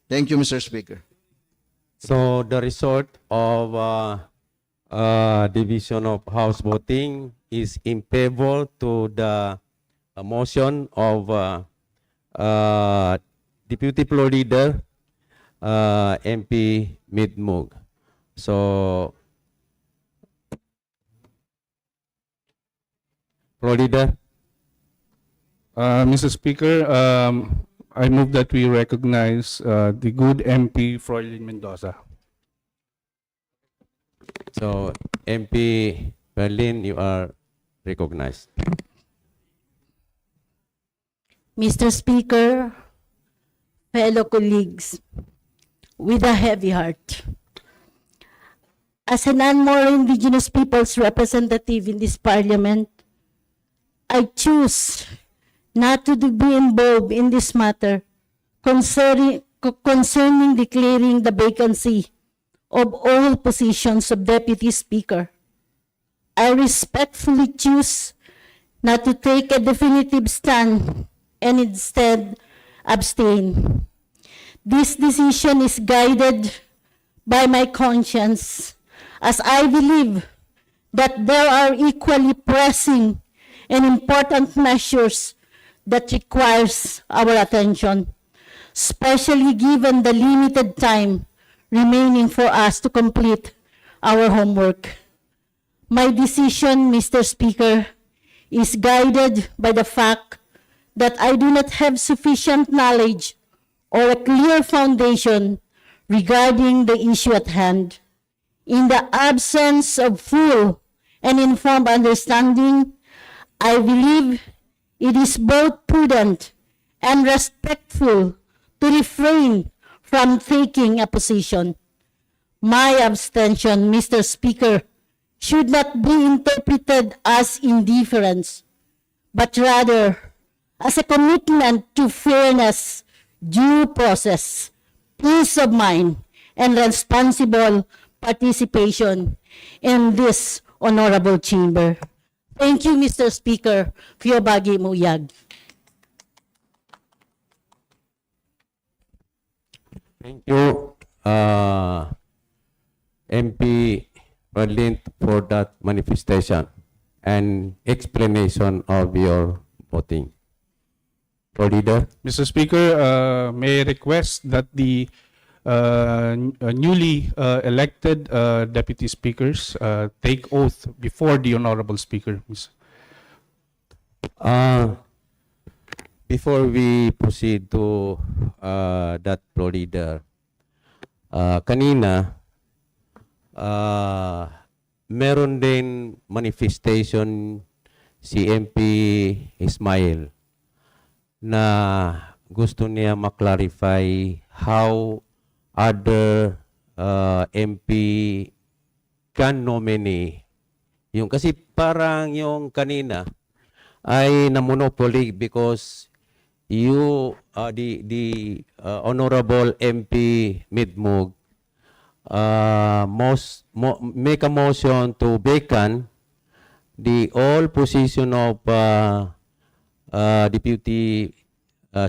S8: Thank you, Mr. Speaker.
S6: So the result of division of House voting is in favor to the motion of Deputy Floor Leader MP Midmug. So, Floor Leader.
S4: Mr. Speaker, I move that we recognize the good MP Froilan Mendoza.
S6: So, MP Berlin, you are recognized.
S11: Mr. Speaker, fellow colleagues, with a heavy heart, as a non-Moro indigenous people's representative in this parliament, I choose not to be involved in this matter concerning declaring the vacancy of all positions of Deputy Speaker. I respectfully choose not to take a definitive stand and instead abstain. This decision is guided by my conscience, as I believe that there are equally pressing and important measures that requires our attention, especially given the limited time remaining for us to complete our homework. My decision, Mr. Speaker, is guided by the fact that I do not have sufficient knowledge or a clear foundation regarding the issue at hand. In the absence of full and informed understanding, I believe it is both prudent and respectful to refrain from taking a position. My abstention, Mr. Speaker, should not be interpreted as indifference, but rather as a commitment to fairness, due process, peace of mind, and responsible participation in this honorable chamber. Thank you, Mr. Speaker, Fiobagi Muyag.
S6: Thank you, MP Berlin, for that manifestation and explanation of your voting. Floor leader.
S4: Mr. Speaker, may I request that the newly elected deputy speakers take oath before the honorable speaker.
S6: Before we proceed to that, floor leader, kanina, meron din manifestation si MP Ismail na gusto niya ma-clarify how other MP can nominate. Yung kasi parang yung kanina ay na-monopoly because you, the Honorable MP Midmug, make a motion to vacant the all position of deputy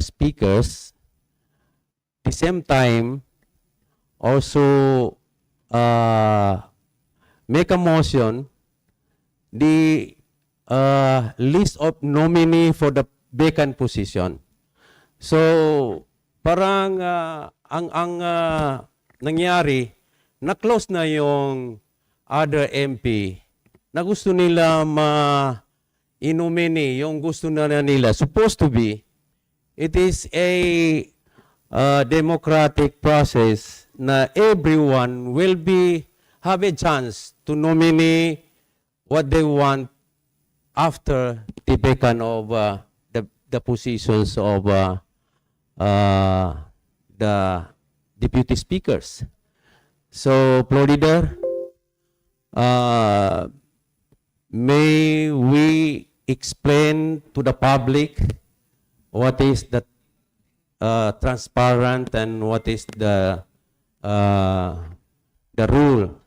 S6: speakers. At the same time, also make a motion the list of nominee for the vacant position. So parang ang nangyari, na-close na yung other MP na gusto nila ma-nominee, yung gusto na nila. Supposed to be, it is a democratic process na everyone will have a chance to nominate what they want after the vacant of the positions of the deputy speakers. So, floor leader, may we explain to the public what is the transparent and what is the rule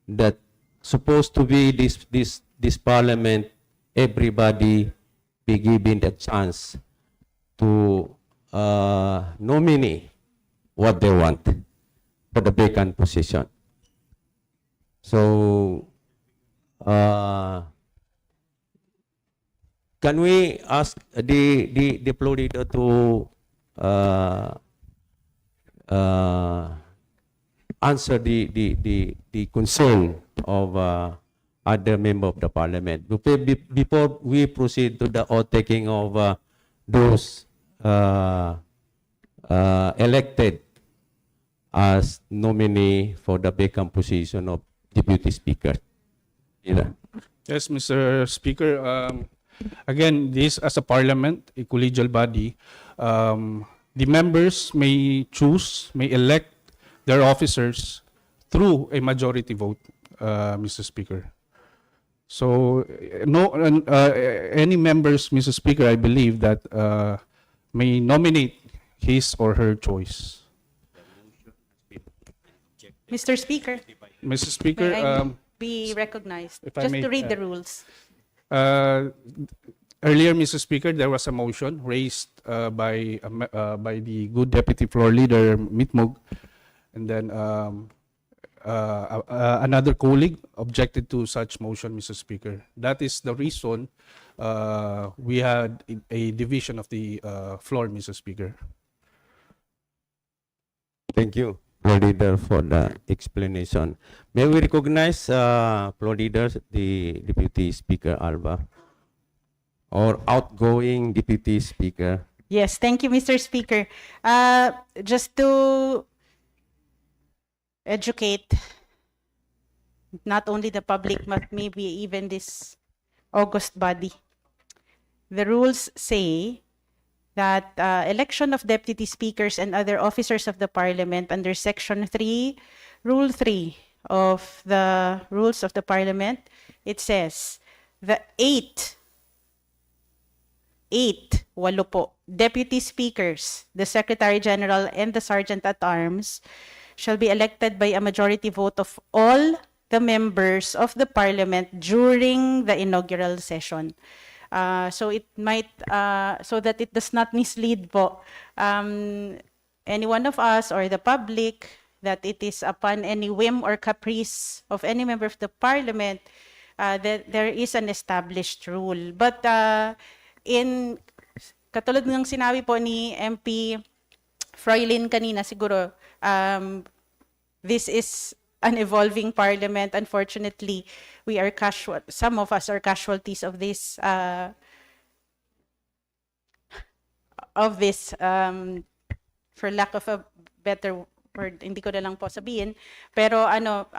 S6: that supposed to be this parliament, everybody be given the chance to nominate what they want for the vacant position. So, can we ask the floor leader to answer the concern of other member of the parliament before we proceed to the oath taking of those elected as nominee for the vacant position of deputy speaker?
S4: Yes, Mr. Speaker. Again, this as a parliament, a collegial body, the members may choose, may elect their officers through a majority vote, Mr. Speaker. So, any members, Mr. Speaker, I believe that may nominate his or her choice.
S3: Mr. Speaker,
S4: Mr. Speaker,
S3: may I be recognized?
S4: if I
S3: Just
S4: may,
S3: to read the rules.
S4: earlier, Mr. Speaker, there was a motion raised by the good deputy floor leader Mitmug, and then another colleague objected to such motion, Mr. Speaker. That is the reason we had a division of the floor, Mr. Speaker.
S6: Thank you, floor leader, for the explanation. May we recognize floor leader, the deputy speaker Alba, or outgoing deputy speaker?
S3: Yes, thank you, Mr. Speaker. Just to educate not only the public, but maybe even this august body. The rules say that election of deputy speakers and other officers of the parliament under Section 3, Rule 3 of the Rules of the Parliament, it says the walo po, deputy speakers, the Secretary General, and the Sergeant at Arms shall be elected by a majority vote of all the members of the Parliament during the inaugural session. So it might, so that it does not mislead po, any one of us or the public that it is upon any whim or caprice of any member of the parliament that there is an established rule. But katulad ng sinabi po ni MP Froilin kanina, siguro this is an evolving parliament. Unfortunately, some of us are casualties of this for lack of a better word, hindi ko na lang po sabihin. Pero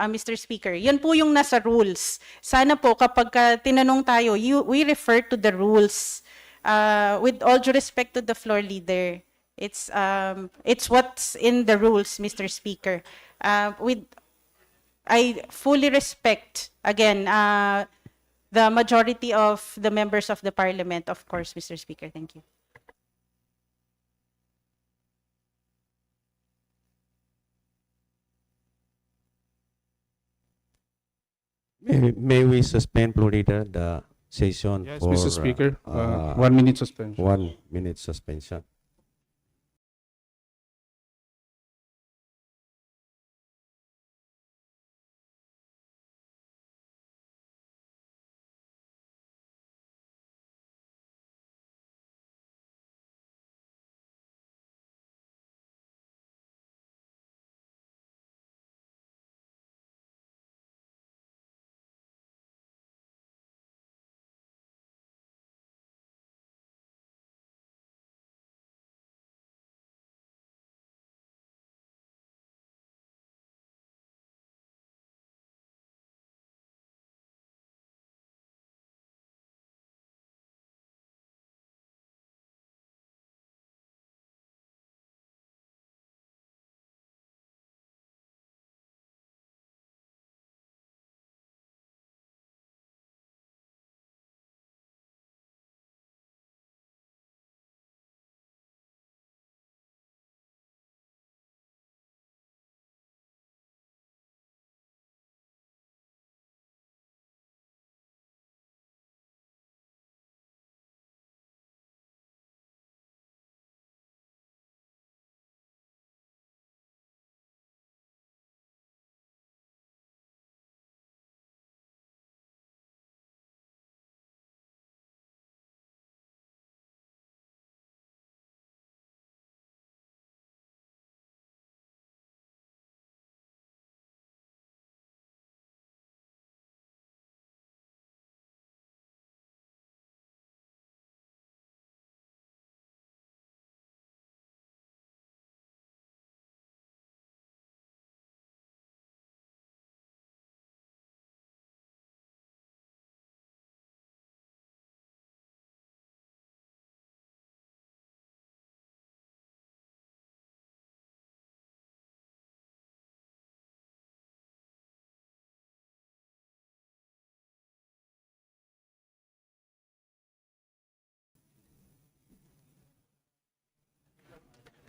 S3: Mr. Speaker, yun po yung nasa rules. Sana po kapag tinanong tayo, we refer to the rules. With all due respect to the floor leader, it's what's in the rules, Mr. Speaker. I fully respect, again, the majority of the members of the parliament, of course, Mr. Speaker. Thank you.
S6: May we suspend, Florida, the session
S4: Yes,
S6: for
S4: Mr. Speaker. 1 minute suspension.
S6: 1 minute suspension.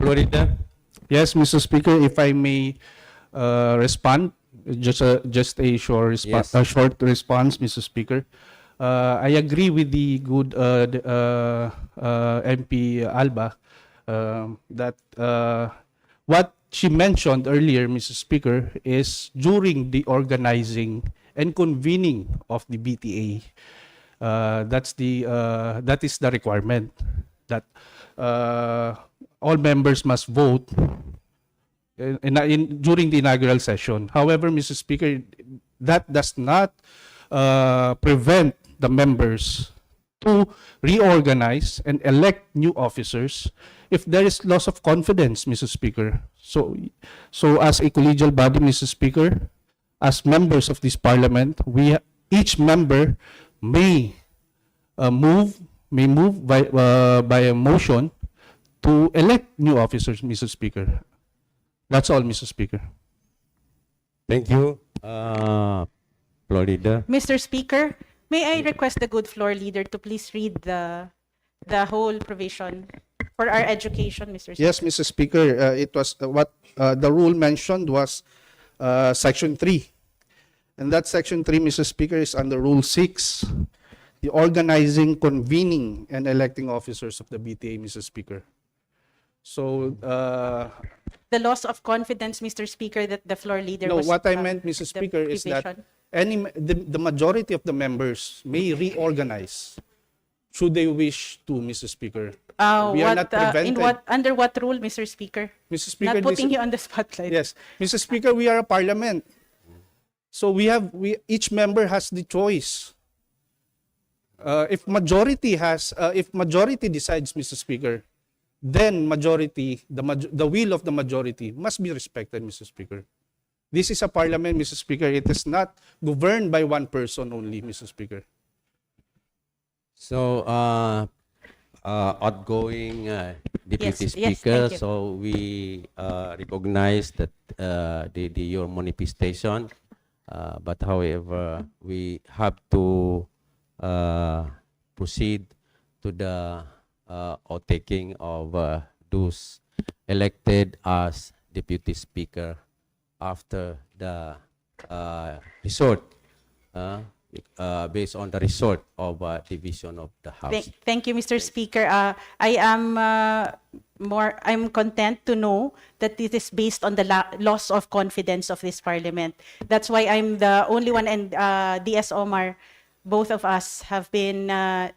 S6: Florida.
S4: Yes, Mr. Speaker, if I may respond, just a short response,
S6: Yes.
S4: a short response, Mr. Speaker. I agree with the good MP Alba that what she mentioned earlier, Mr. Speaker, is during the organizing and convening of the BTA. That is the requirement that all members must vote during the inaugural session. However, Mr. Speaker, that does not prevent the members to reorganize and elect new officers if there is loss of confidence, Mr. Speaker. So as a collegial body, Mr. Speaker, as members of this parliament, each member may move by a motion to elect new officers, Mr. Speaker. That's all, Mr. Speaker.
S6: Thank you, Florida.
S3: Mr. Speaker, may I request the good floor leader to please read the whole provision for our education, Mr. Speaker?
S4: Yes, Mr. Speaker. It was what the rule mentioned was Section 3. And that Section 3, Mr. Speaker, is under Rule 6, the organizing, convening, and electing officers of the BTA, Mr. Speaker. So,
S3: The loss of confidence, Mr. Speaker, that the floor leader
S4: no,
S3: was...
S4: what I meant, Mr.
S3: the
S4: Speaker, is that
S3: division.
S4: the majority of the members may reorganize should they wish to, Mr. Speaker. We are not prevented.
S3: Under what rule, Mr. Speaker?
S4: Mr. Speaker,
S3: Not putting you on the spotlight.
S4: yes, Mr. Speaker, we are a parliament. So each member has the choice. If majority decides, Mr. Speaker, then the will of the majority must be respected, Mr. Speaker. This is a parliament, Mr. Speaker. It is not governed by one person only, Mr. Speaker.
S6: So, outgoing Deputy
S3: Yes, yes,
S6: Speaker,
S3: thank you.
S6: so we recognize that your manifestation, but however, we have to proceed to the taking of those elected as Deputy Speaker after the result, based on the result of division of the House.
S3: Thank you, Mr. Speaker. I'm content to know that it is based on the loss of confidence of this parliament. That's why I'm the only one, and DS Omar, both of us have been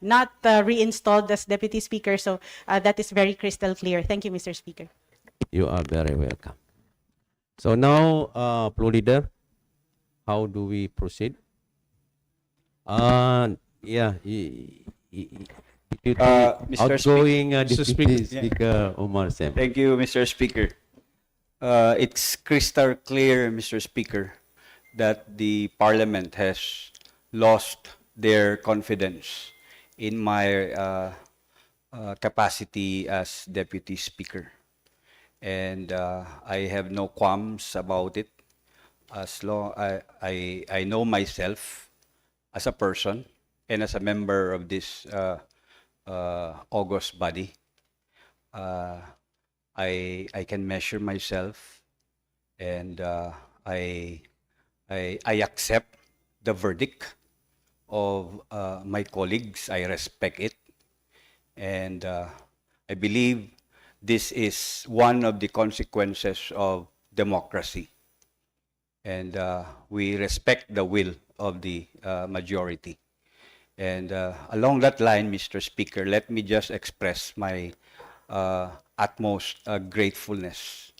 S3: not reinstalled as Deputy Speaker, so that is very crystal clear. Thank you, Mr. Speaker.
S6: You are very welcome. So now, Floor Leader, how do we proceed?
S1: Mr.
S6: Outgoing
S4: Mr.
S6: Deputy
S4: Speaker.
S6: Speaker Omar Sem.
S1: Thank you, Mr. Speaker. It's crystal clear, Mr. Speaker, that the Parliament has lost their confidence in my capacity as Deputy Speaker. And I have no qualms about it, as long I know myself as a person and as a member of this august body. I can measure myself, and I accept the verdict of my colleagues. I respect it, and I believe this is one of the consequences of democracy, and we respect the will of the majority. And along that line, Mr. Speaker, let me just express my utmost gratefulness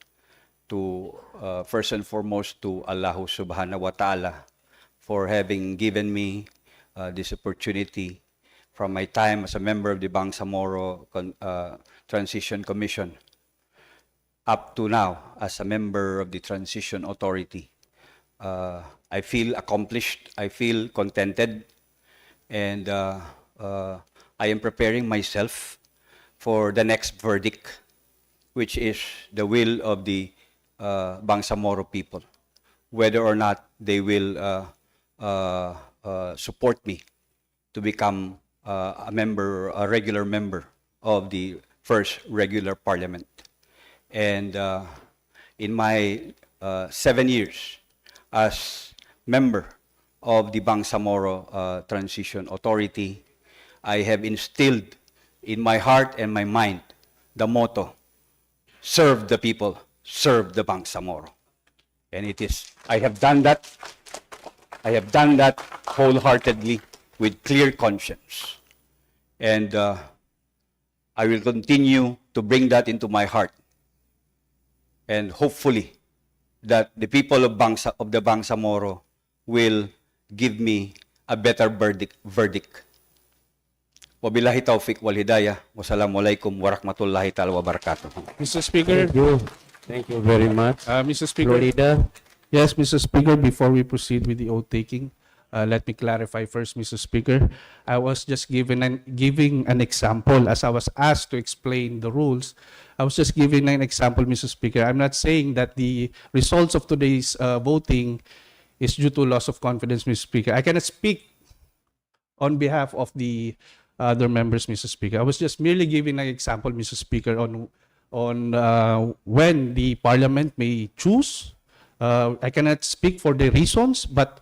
S1: to, first and foremost, to Allah subhanahu wa ta'ala for having given me this opportunity from my time as a member of the Bangsamoro Transition Commission up to now as a member of the Transition Authority. I feel accomplished, I feel contented, and I am preparing myself for the next verdict, which is the will of the Bangsamoro people, whether or not they will support me to become a regular member of the first regular parliament. And in my 7 years as member of the Bangsamoro Transition Authority, I have instilled in my heart and my mind the motto, serve the people, serve the Bangsamoro. And it is, I have done that wholeheartedly with clear conscience. And I will continue to bring that into my heart. And hopefully that the people of the Bangsamoro will give me a better verdict. Wabillahi taufiq wal hidayah. Wassalamualaikum warahmatullahi ta'ala wabarakatuh.
S4: Mr. Speaker.
S6: Thank you very much.
S4: Mr. Speaker.
S6: Floor Leader.
S4: Yes, Mr. Speaker, before we proceed with the oath taking, let me clarify first, Mr. Speaker. I was just giving an example as I was asked to explain the rules. I was just giving an example, Mr. Speaker. I'm not saying that the results of today's voting is due to loss of confidence, Mr. Speaker. I cannot speak on behalf of the other members, Mr. Speaker. I was just merely giving an example, Mr. Speaker, on when the Parliament may choose. I cannot speak for the reasons, but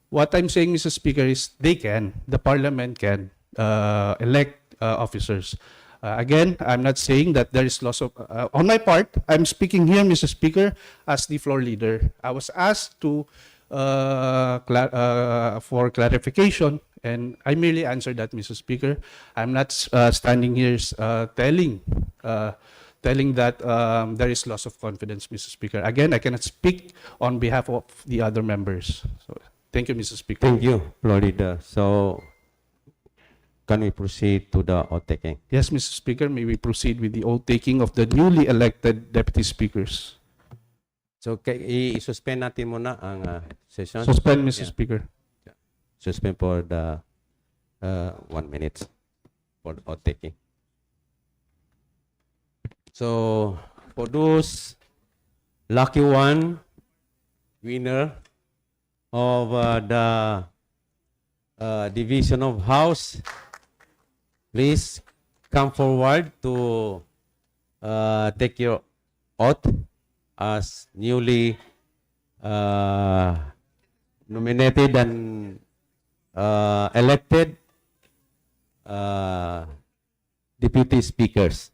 S4: what I'm saying, Mr. Speaker, is the Parliament can elect officers. Again, I'm not saying that there is loss of, on my part, I'm speaking here, Mr. Speaker, as the floor leader. I was asked to, for clarification, and I merely answered that, Mr. Speaker. I'm not standing here telling that there is loss of confidence, Mr. Speaker. Again, I cannot speak on behalf of the other members. So, thank you, Mr. Speaker.
S6: Thank you, Floor Leader. So, can we proceed to the oath taking?
S4: Yes, Mr. Speaker, may we proceed with the oath taking of the newly elected deputy speakers.
S6: So, i-suspend natin muna ang session.
S4: Suspend, Mr.
S6: Yeah.
S4: Speaker.
S6: Suspend for the 1 minute for the oath taking. So, for those lucky one, winner of the division of house, please come forward to take your oath as newly nominated and elected deputy speakers.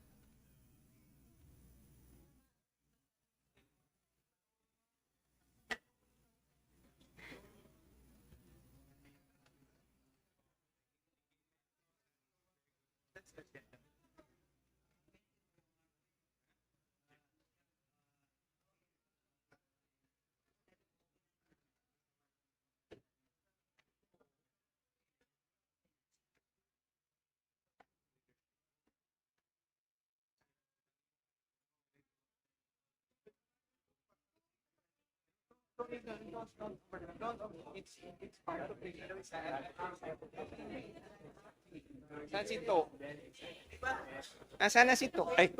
S12: Nasaan na si To? Ay,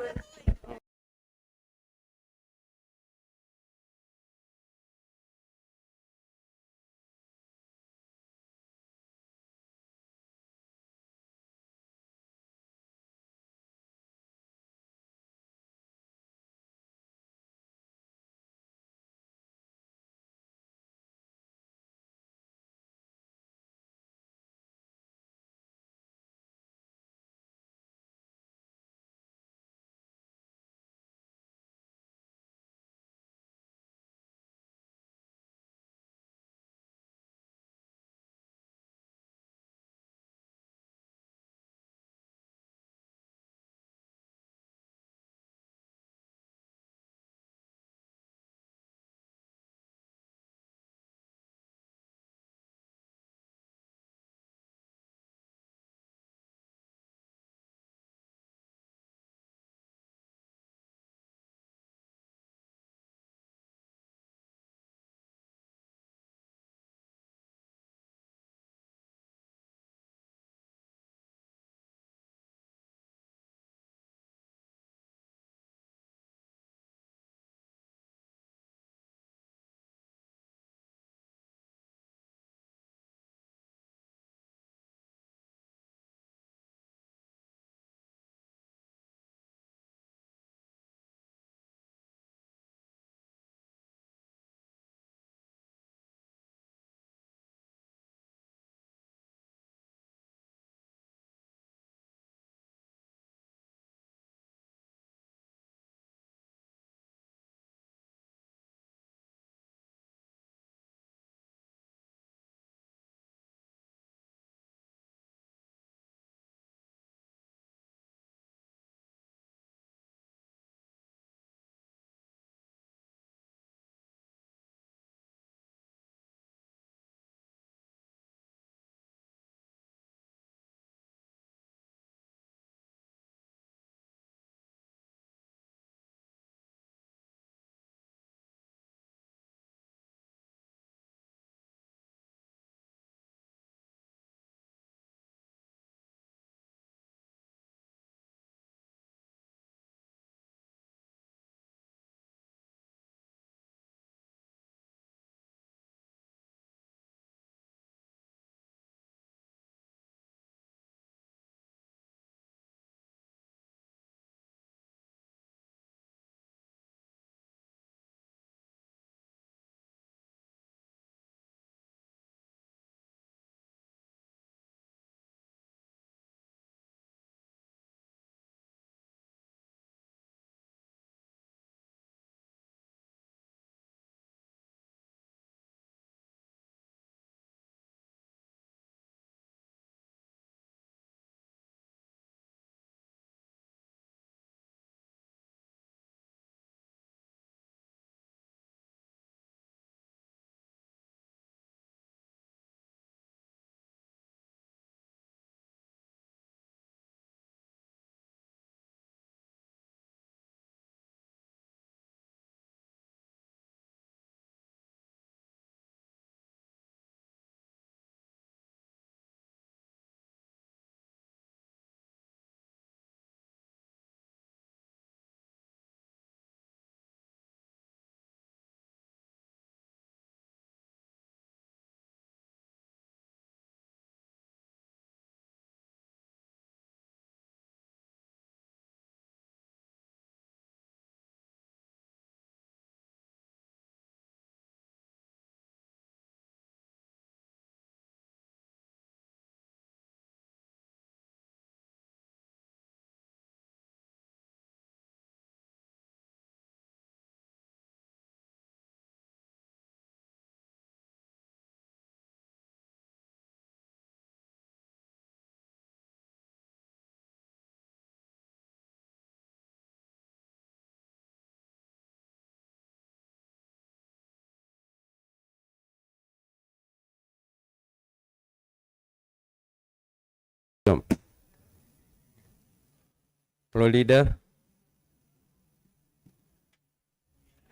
S6: Floor Leader.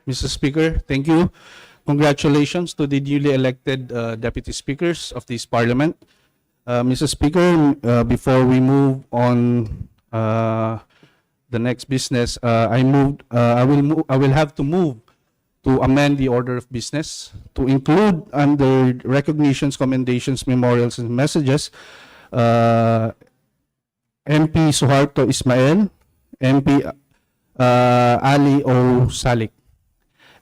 S4: Mr. Speaker, thank you. Congratulations to the newly elected deputy speakers of this parliament. Mr. Speaker, before we move on the next business, I will have to move to amend the order of business to include under recognitions, commendations, memorials, and messages, MP Suharto Ismael, MP Ali O. Salik.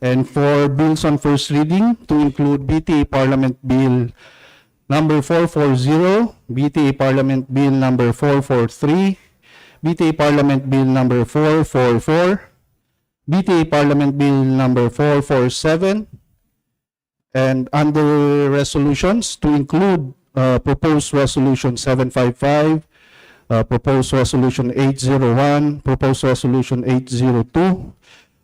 S4: And for bills on first reading, to include BTA Parliament Bill number 440, BTA Parliament Bill number 443, BTA Parliament Bill number 444, BTA Parliament Bill number 447, and under resolutions, to include proposed resolution 755, proposed resolution 801, proposed resolution 802,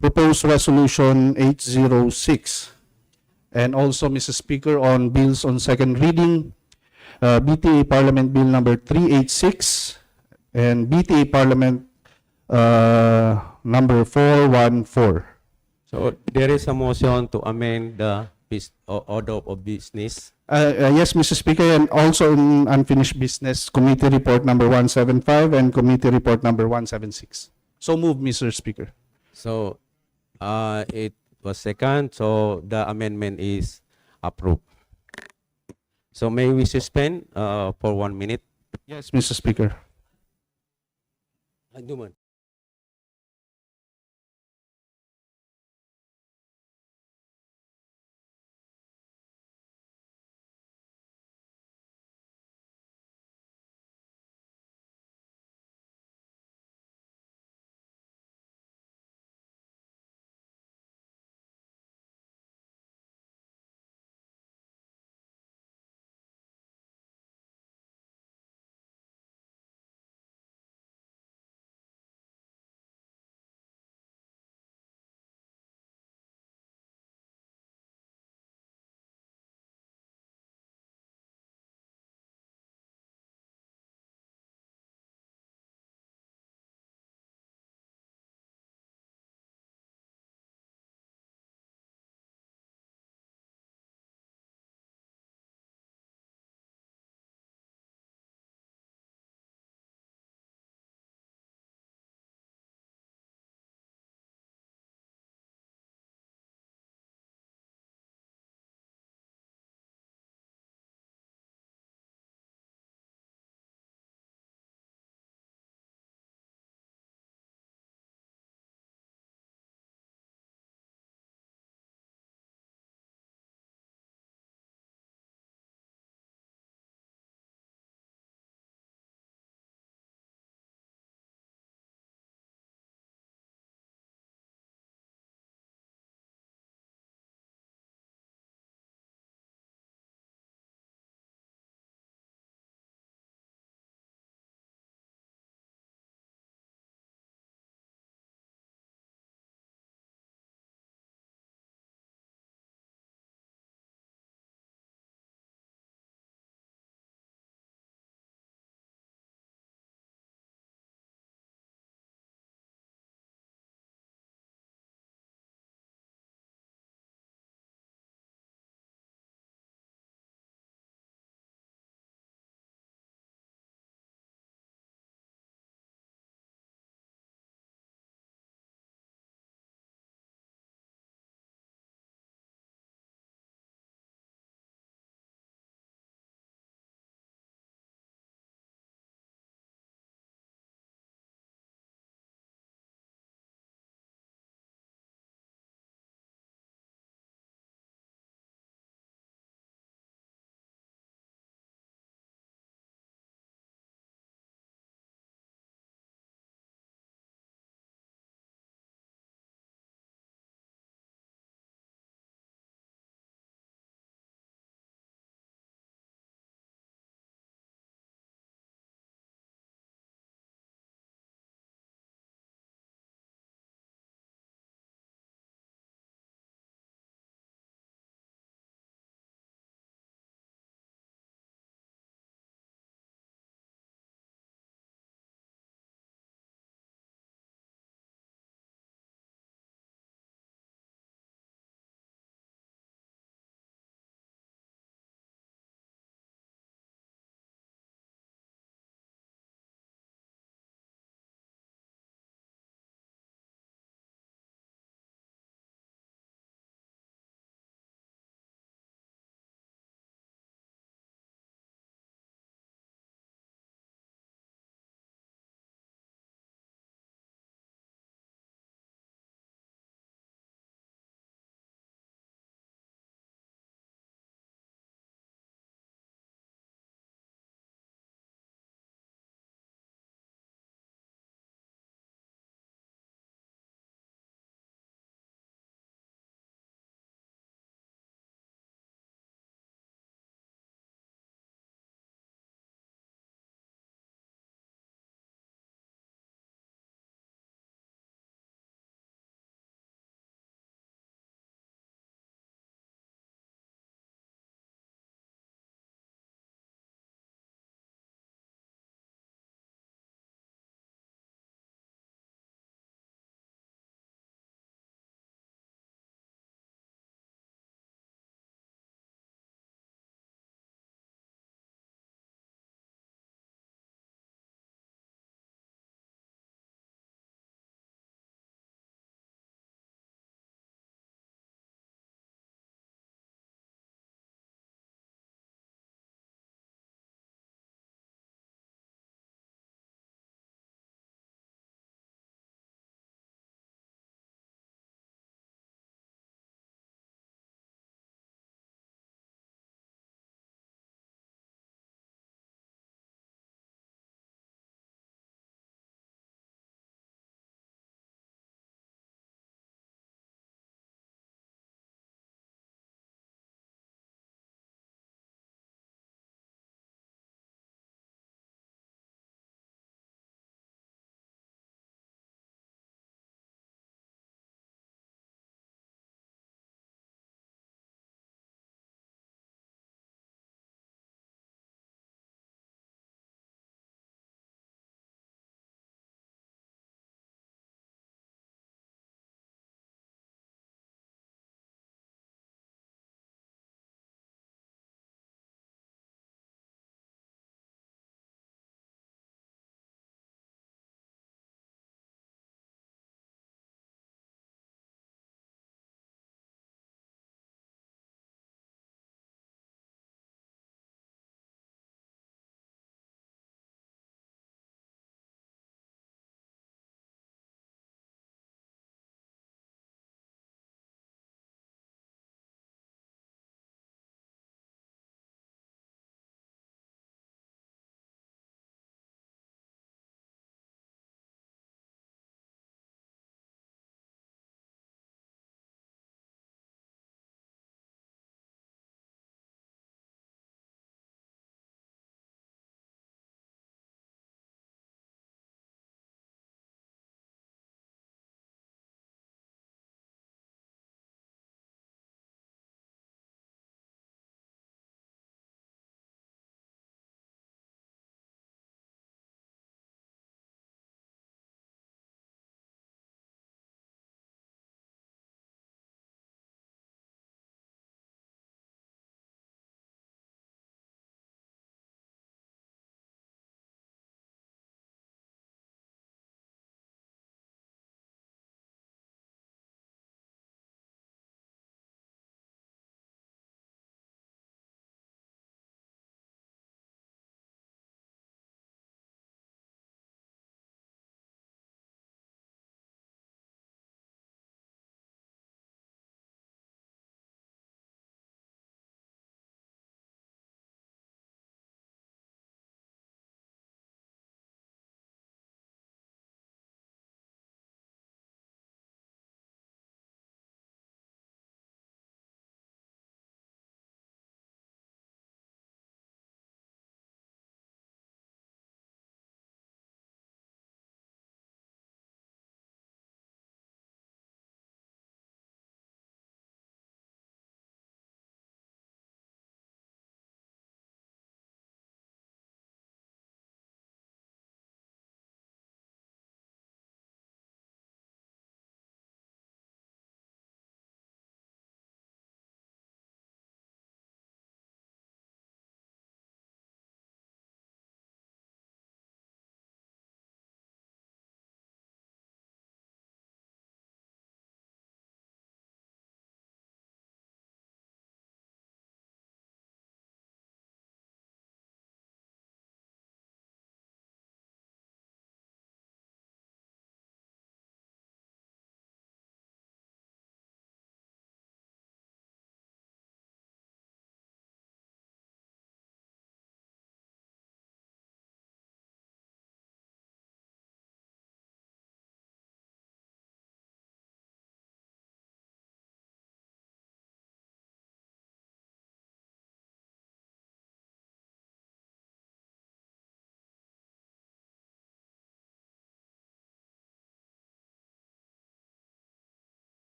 S4: proposed resolution 806. And also, Mr. Speaker, on bills on second reading, BTA Parliament Bill number 386 and BTA Parliament number 414.
S6: So there is a motion to amend the order of business.
S4: Yes, Mr. Speaker, and also in unfinished business, Committee Report number 175 and Committee Report number 176. So move, Mr. Speaker.
S6: So it was second, so the amendment is approved. So may we suspend for 1 minute?
S4: Yes, Mr. Speaker.
S6: Duman.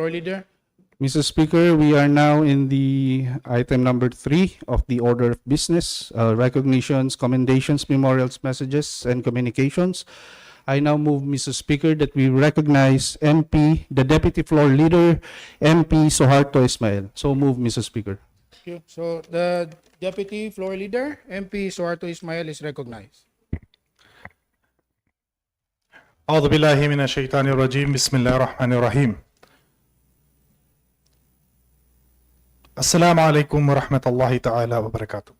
S2: Floor Leader.
S4: Mr. Speaker, we are now in the item number 3 of the order of business, recognitions, commendations, memorials, messages, and communications. I now move, Mr. Speaker, that we recognize the Deputy Floor Leader, MP Suharto Ismail. So move, Mr. Speaker.
S2: Thank you. So the Deputy Floor Leader, MP Suharto Ismail, is recognized.
S10: أعوذ بالله من الشيطان الرجيم بسم الله الرحمن الرحيم السلام عليكم ورحمة الله تعالى وبركاته.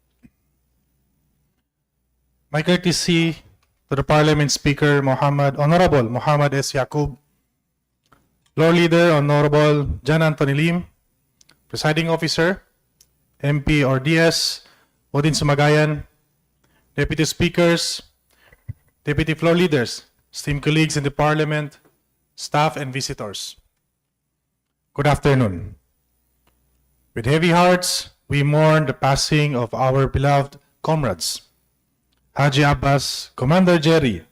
S10: My courtesy to the Parliament Speaker Honorable Muhammad S. Yaqub, Floor Leader Honorable John Anthony Lim, Presiding Officer, MP or DS, Odin Sumagayan, Deputy Speakers, Deputy Floor Leaders, esteemed colleagues in the Parliament, staff and visitors. Good afternoon. With heavy hearts, we mourn the passing of our beloved comrades, Haji Abbas, Commander Jerry,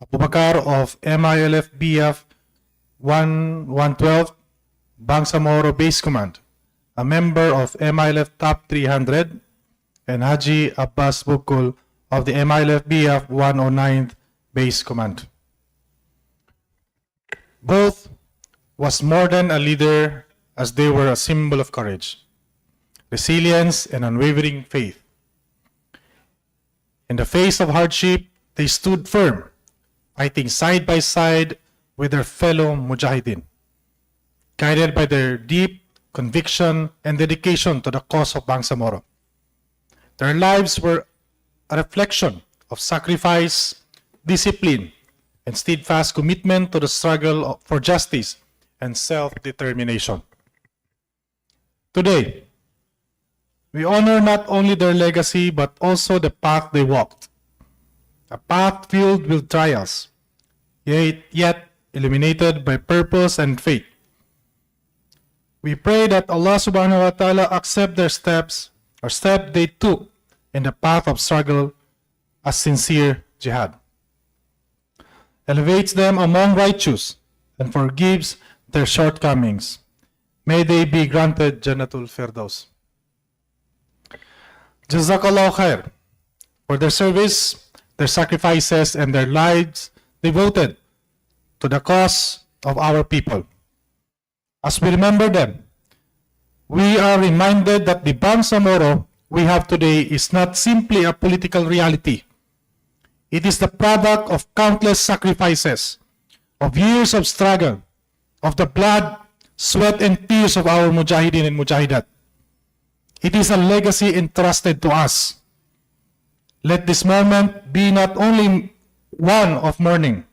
S10: Abu Bakar of MILF BF 1112, Bangsamoro Base Command, a member of MILF Top 300, and Haji Abbas Bukul of the MILF BF 109th Base Command. Both was more than a leader, as they were a symbol of courage, resilience, and unwavering faith. In the face of hardship, they stood firm, fighting side by side with their fellow Mujahideen, guided by their deep conviction and dedication to the cause of Bangsamoro. Their lives were a reflection of sacrifice, discipline, and steadfast commitment to the struggle for justice and self-determination. Today, we honor not only their legacy but also the path they walked, a path filled with trials, yet illuminated by purpose and faith. We pray that Allah subhanahu wa ta'ala accept their steps or step they took in the path of struggle as sincere jihad, elevates them among righteous, and forgives their shortcomings. May they be granted Jannatul Firdaus. Jazakallah khair for their service, their sacrifices, and their lives devoted to the cause of our people. As we remember them, we are reminded that the Bangsamoro we have today is not simply a political reality. It is the product of countless sacrifices, of years of struggle, of the blood, sweat, and tears of our Mujahideen and Mujahidat. It is a legacy entrusted to us. Let this moment be not only one of mourning,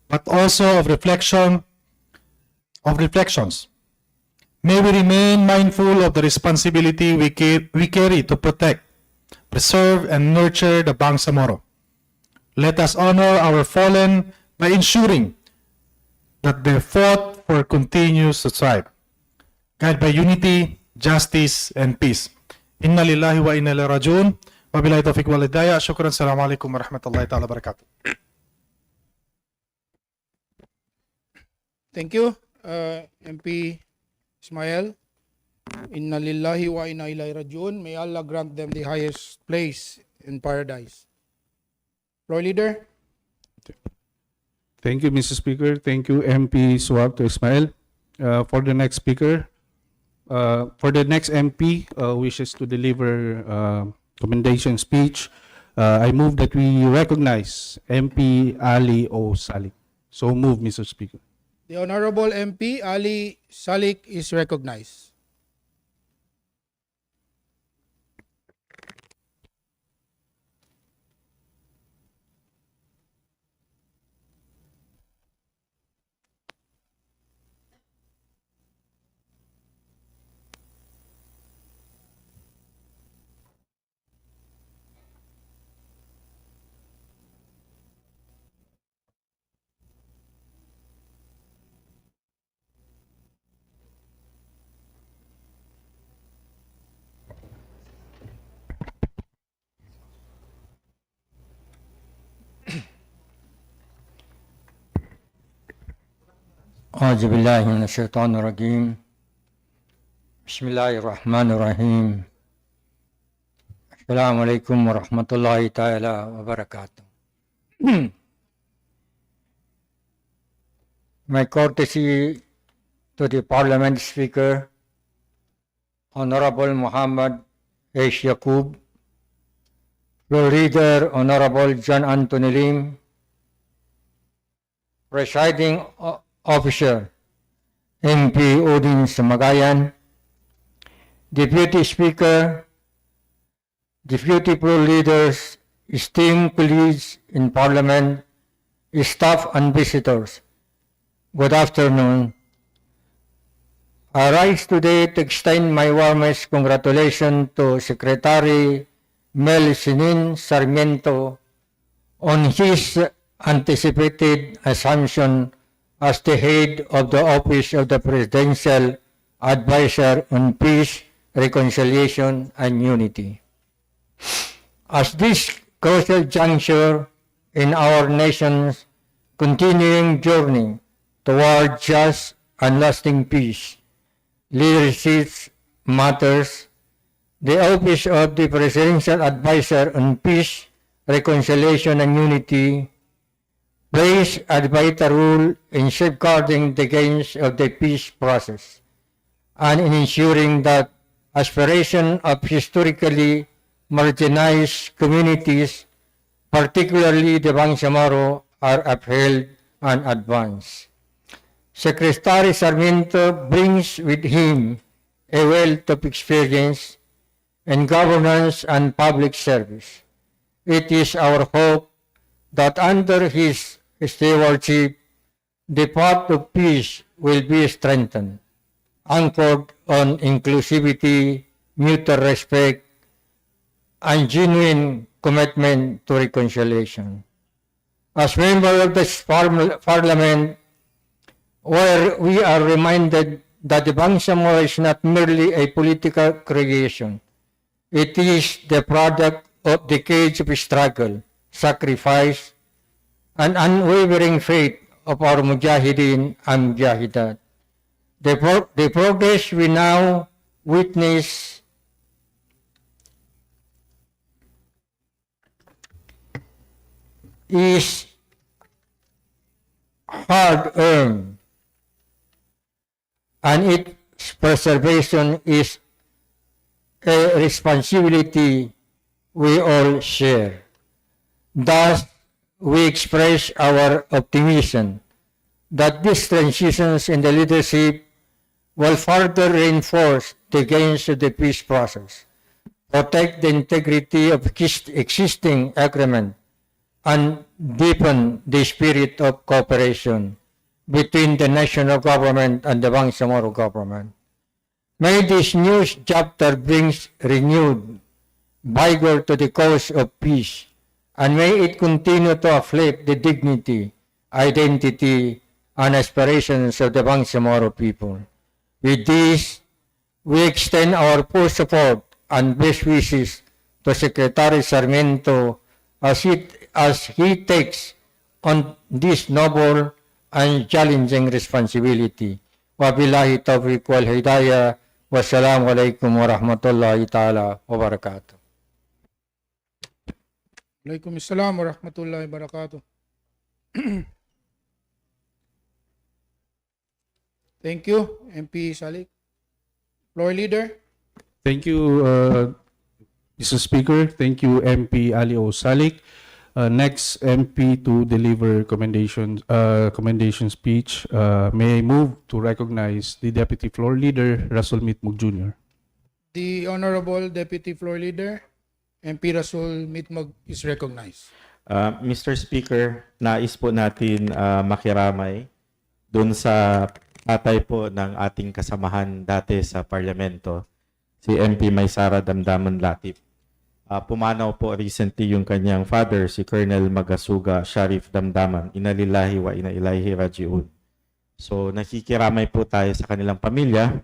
S10: but also of reflections. May we remain mindful of the responsibility we carry to protect, preserve, and nurture the Bangsamoro. Let us honor our fallen by ensuring that their fought for continues to thrive, guided by unity, justice, and peace. Inna lillahi wa inna ilaihi rajiun. Wabillahi taufiq wal hidayah. Shukran. Assalamu alaikum warahmatullahi ta'ala barakatuh.
S2: Thank you, MP Ismail. Inna lillahi wa inna ilaihi rajiun. May Allah grant them the highest place in paradise. Floor Leader.
S4: Thank you, Mr. Speaker. Thank you, MP Suharto Ismail. For the next speaker, for the next MP wishes to deliver commendation speech, I move that we recognize MP Ali O. Salik. So move, Mr. Speaker.
S2: The Honorable MP Ali Salik is recognized.
S13: أعوذ بالله من الشيطان الرجيم بسم الله الرحمن الرحيم السلام عليكم ورحمة الله تعالى وبركاته. My courtesy to the Parliament Speaker, Honorable Muhammad H. Yaqub, Floor Leader Honorable John Anthony Lim, Presiding Officer MP Odin Samagayan, Deputy Speaker, Deputy Floor Leaders, esteemed colleagues in Parliament, staff and visitors, good afternoon. I rise today to extend my warmest congratulations to Secretary Mel Sinin Sarmiento on his anticipated assumption as the head of the Office of the Presidential Advisor on Peace, Reconciliation, and Unity. As this crucial juncture in our nation's continuing journey toward just and lasting peace, leadership matters, the Office of the Presidential Advisor on Peace, Reconciliation, and Unity plays a vital role in safeguarding the gains of the peace process and in ensuring that aspirations of historically marginalized communities, particularly the Bangsamoro, are upheld and advanced. Secretary Sarmiento brings with him a wealth of experience in governance and public service. It is our hope that under his stewardship, the path of peace will be strengthened, anchored on inclusivity, mutual respect, and genuine commitment to reconciliation. As members of this Parliament, where we are reminded that the Bangsamoro is not merely a political creation, it is the product of decades of struggle, sacrifice, and unwavering faith of our Mujahideen and Mujahidat. The progress we now witness is hard-earned, and its preservation is a responsibility we all share. Thus, we express our optimism that these transitions in the leadership will further reinforce the gains of the peace process, protect the integrity of existing agreement, and deepen the spirit of cooperation between the national government and the Bangsamoro government. May this new chapter bring renewed vigor to the cause of peace, and may it continue to uplift the dignity, identity, and aspirations of the Bangsamoro people. With this, we extend our full support and best wishes to Secretary Sarmiento as he takes on this noble and challenging responsibility. Wabillahi taufiq wal hidayah. Wassalamu alaikum warahmatullahi ta'ala wabarakatuh.
S14: Alaikum assalam wa rahmatullahi wa barakatuh. Thank you, MP Salik. Floor Leader.
S4: Thank you, Mr. Speaker. Thank you, MP Ali O. Salik. Next MP to deliver commendation speech. May I move to recognize the Deputy Floor Leader, Rasul Mitmug Jr.
S14: The Honorable Deputy Floor Leader, MP Rasul Mitmog is recognized.
S7: Mr. Speaker, nais po natin makiramay dun sa tatay po ng ating kasamahan dati sa parlamento, si MP Maysara Damdaman Latip. Pumanaw po recently yung kanyang father, si Colonel Magasuga Sharif Damdaman, inalilahi wa inailahi rajiun. So nakikiramay po tayo sa kanilang pamilya.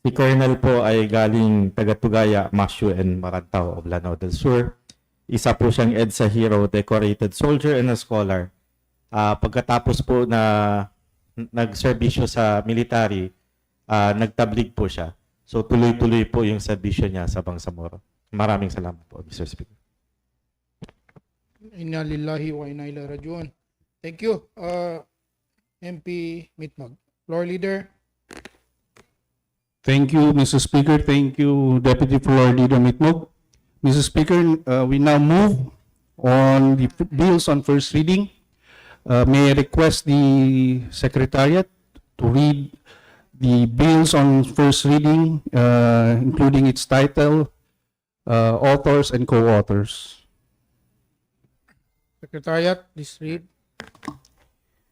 S7: Si Colonel po ay galing Tagatugaya, Masyu and Marantaw of Lanao del Sur. Isa po siyang EDSA Hero, decorated soldier and a scholar. Pagkatapos po na nagserbisyo sa military, nagtablig po siya. So tuloy-tuloy po yung serbisyo niya sa Bangsamoro. Maraming salamat po, Mr. Speaker.
S14: Inna lillahi wa inna ilaihi rajiun. Thank you, MP Mitmag. Floor Leader.
S4: Thank you, Mr. Speaker. Thank you, Deputy Floor Leader Mitmog. Mr. Speaker, we now move on the bills on first reading. May I request the Secretariat to read the bills on first reading, including its title, authors, and co-authors.
S14: Secretariat, please read.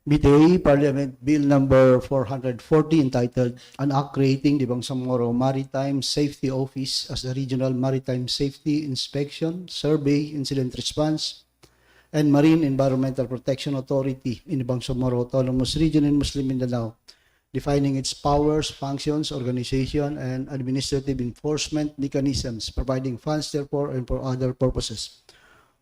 S8: BTA Parliament Bill number 440 entitled An Act Creating the Bangsamoro Maritime Safety Office as the Regional Maritime Safety Inspection, Survey, Incident Response, and Marine Environmental Protection Authority in the Bangsamoro Autonomous Region in Muslim Mindanao, defining its powers, functions, organization, and administrative enforcement mechanisms, providing funds therefore and for other purposes.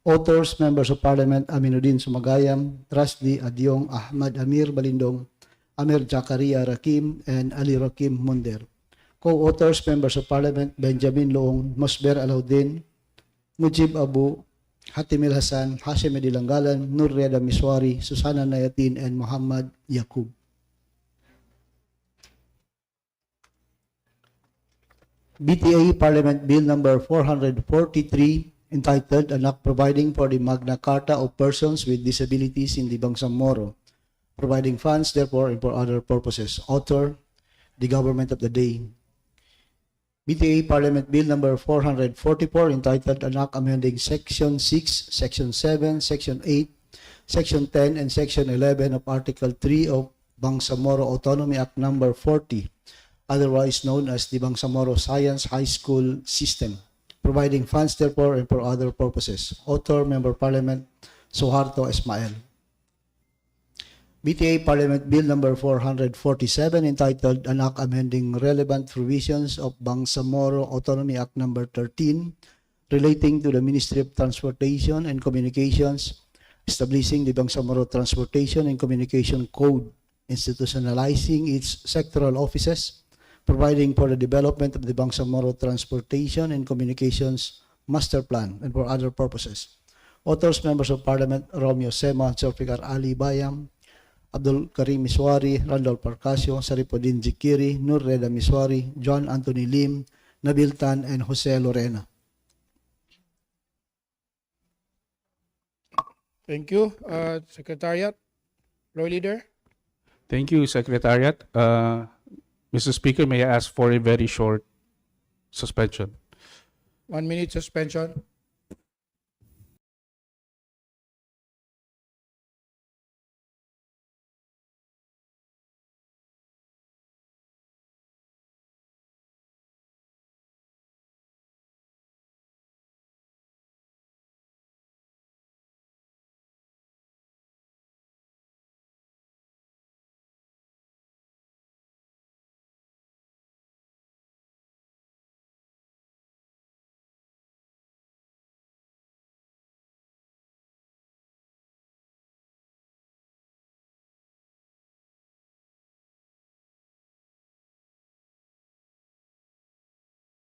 S8: Authors, Members of Parliament, Aminuddin Sumagayam, Trustee Adyong Ahmad Amir Balindong, Amir Jakaria Rakim, and Ali Rakim Munder. Co-authors, Members of Parliament, Benjamin Loong, Mosber Alauddin, Mujib Abu, Hatimil Hasan, Hashim Edilanggalan, Nur Reda Miswari, Susana Nayatin, and Muhammad Yakub. BTA Parliament Bill number 443 entitled An Act Providing for the Magna Carta of Persons with Disabilities in the Bangsamoro, providing funds therefore and for other purposes. Author, the Government of the Day. BTA Parliament Bill number 444 entitled An Act Amending Section 6, Section 7, Section 8, Section 10, and Section 11 of Article 3 of Bangsamoro Autonomy Act number 40, otherwise known as the Bangsamoro Science High School System, providing funds therefore and for other purposes. Author, Member of Parliament, Suharto Ismail. BTA Parliament Bill number 447 entitled An Act Amending Relevant Provisions of Bangsamoro Autonomy Act number 13 relating to the Ministry of Transportation and Communications, establishing the Bangsamoro Transportation and Communication Code, institutionalizing its sectoral offices, providing for the development of the Bangsamoro Transportation and Communications Master Plan, and for other purposes. Authors, Members of Parliament, Romeo Sema, Zulfikar Ali Bayam, Abdul Karim Miswari, Randolph Parcasio, Saripodin Zikiri, Nur Reda Miswari, John Anthony Lim, Nabil Tan, and Jose Lorena.
S14: Thank you, Secretariat. Floor Leader.
S4: Thank you, Secretariat. Mr. Speaker, may I ask for a very short suspension?
S14: 1 minute suspension.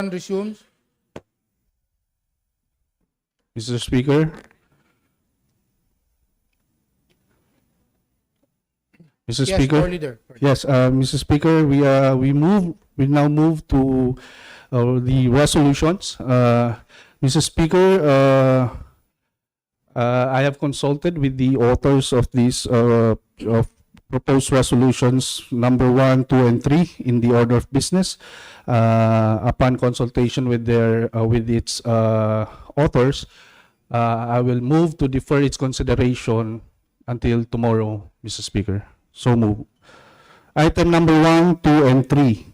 S14: Resumes.
S4: Mr. Speaker. Mr.
S14: Yes,
S4: Speaker.
S14: Floor Leader.
S4: Yes, Mr. Speaker, we now move to the resolutions. Mr. Speaker, I have consulted with the authors of these of proposed resolutions number 1, 2, and 3 in the order of business. Upon consultation with its authors, I will move to defer its consideration until tomorrow, Mr. Speaker. So move. Item number 1, 2, and 3.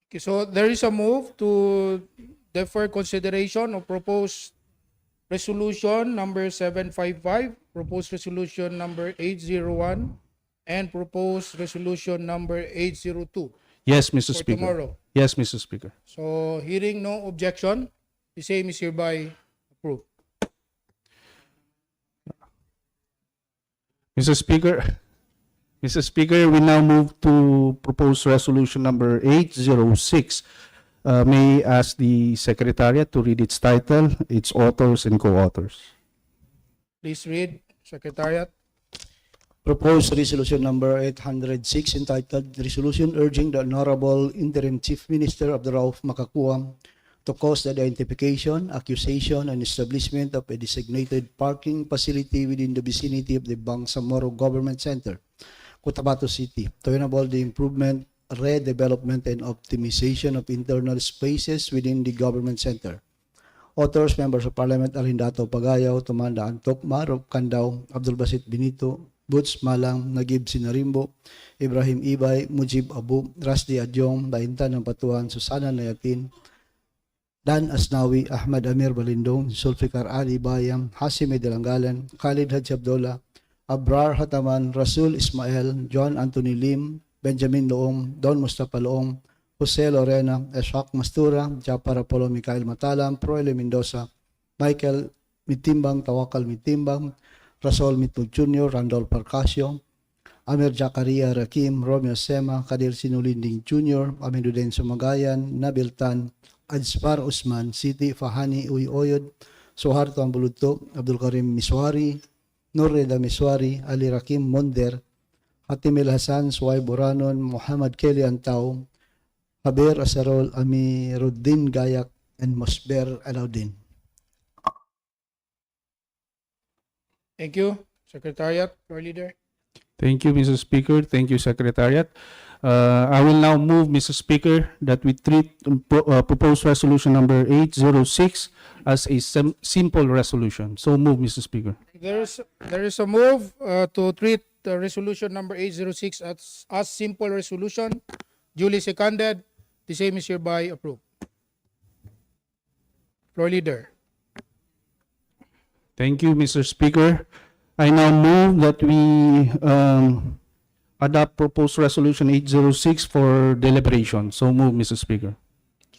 S14: Okay, so there is a move to defer consideration of proposed resolution number 755, proposed resolution number 801, and proposed resolution number 802.
S4: Yes, Mr.
S14: For
S4: Speaker.
S14: tomorrow.
S4: Yes, Mr. Speaker.
S14: So hearing no objection, the same is hereby approved.
S4: Mr. Speaker, Mr. Speaker, we now move to proposed resolution number 806. May I ask the Secretariat to read its title, its authors, and co-authors.
S14: Please read, Secretariat.
S15: Proposed resolution number 806 entitled Resolution Urging the Honorable Interim Chief Minister of the Rauf Makakua to cause the identification, accusation, and establishment of a designated parking facility within the vicinity of the Bangsamoro Government Center, Cotabato City, to enable the improvement, redevelopment, and optimization of internal spaces within the government center. Authors, Members of Parliament Alindato Pagayaw, Tumanda Antok, Marok Kandao, Abdul Basit Benito, Boots Malang, Nagib Sinarimbo, Ibrahim Ibay, Mujib Abu, Rasdi Adyong, Baintan ng Patuan, Susana Nayatin, Dan Asnawi, Ahmad Amir Balindong, Zulfikar Ali Bayam, Hasime Delanggalan, Khalid Haji Abdullah, Abrar Hataman, Rasul Ismail, John Anthony Lim, Benjamin Loong, Don Mustafa Loong, Jose Lorena, Eshak Mastura, Japar Apollo Mikael Matalam, Proele Mendoza, Michael Mitimbang, Tawakal Mitimbang, Rasol Mitmug Jr., Randolph Parcasio, Amir Jakaria Rakim, Romeo Sema, Kadir Sinulinding Jr., Aminduden Sumagayan, Nabil Tan, Ajspar Usman, Siti Fahani Uy Oyod, Suharto Ambuluto, Abdul Karim Miswari, Nurreda Miswari, Ali Rakim Monder, Hatimil Hasan, Suway Buranon, Muhammad Kelly Antao, Haber Asarol Amiruddin Gayak, and Mosber Alauddin.
S14: Thank you, Secretariat, Floor Leader.
S4: Thank you, Mr. Speaker. Thank you, Secretariat. I will now move, Mr. Speaker, that we treat proposed resolution number 806 as a simple resolution. So move, Mr. Speaker.
S14: There is a move to treat resolution number 806 as simple resolution. Duly seconded. The same is hereby approved. Floor Leader.
S4: Thank you, Mr. Speaker. I now move that we adopt proposed resolution 806 for deliberation. So move, Mr. Speaker.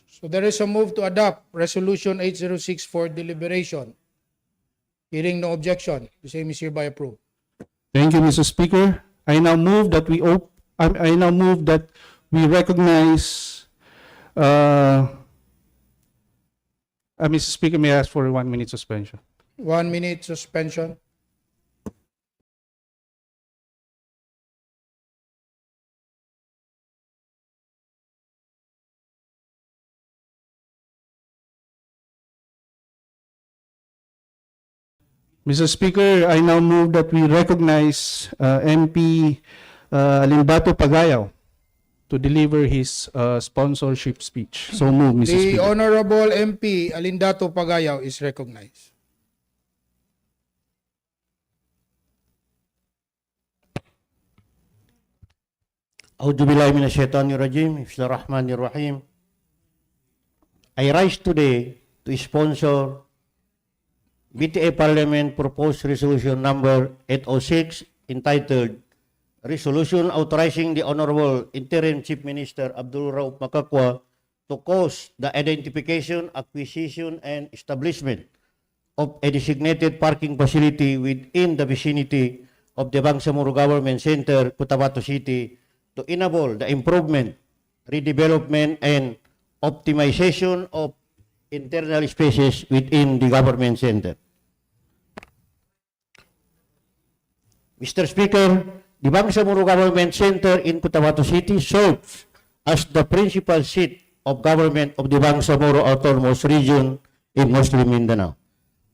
S14: So there is a move to adopt resolution 806 for deliberation. Hearing no objection, the same is hereby approved.
S4: Thank you, Mr. Speaker. I now move that we recognize. Mr. Speaker, may I ask for a 1 minute suspension?
S14: 1 minute suspension.
S4: Mr. Speaker, I now move that we recognize MP Alimbato Pagayaw to deliver his sponsorship speech. So move, Mr.
S14: The
S4: Speaker.
S14: Honorable MP Alindato Pagayaw is recognized.
S16: A'udzubillahi minasyaitonirrajim. Bismillahirrahmanirrahim. I rise today to sponsor BTA Parliament proposed resolution number 806 entitled Resolution Authorizing the Honorable Interim Chief Minister Abdul Rauf Makakwa to cause the identification, acquisition, and establishment of a designated parking facility within the vicinity of the Bangsamoro Government Center, Cotabato City, to enable the improvement, redevelopment, and optimization of internal spaces within the government center. Mr. Speaker, the Bangsamoro Government Center in Cotabato City serves as the principal seat of government of the Bangsamoro Autonomous Region in Muslim Mindanao,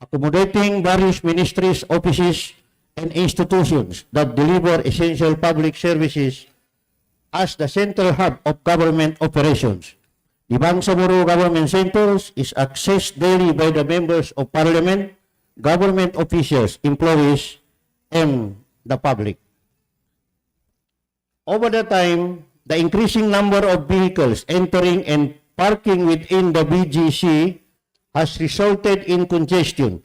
S16: accommodating various ministries, offices, and institutions that deliver essential public services as the central hub of government operations. The Bangsamoro Government Center is accessed daily by the members of Parliament, government officials, employees, and the public. Over the time, the increasing number of vehicles entering and parking within the BGC has resulted in congestion,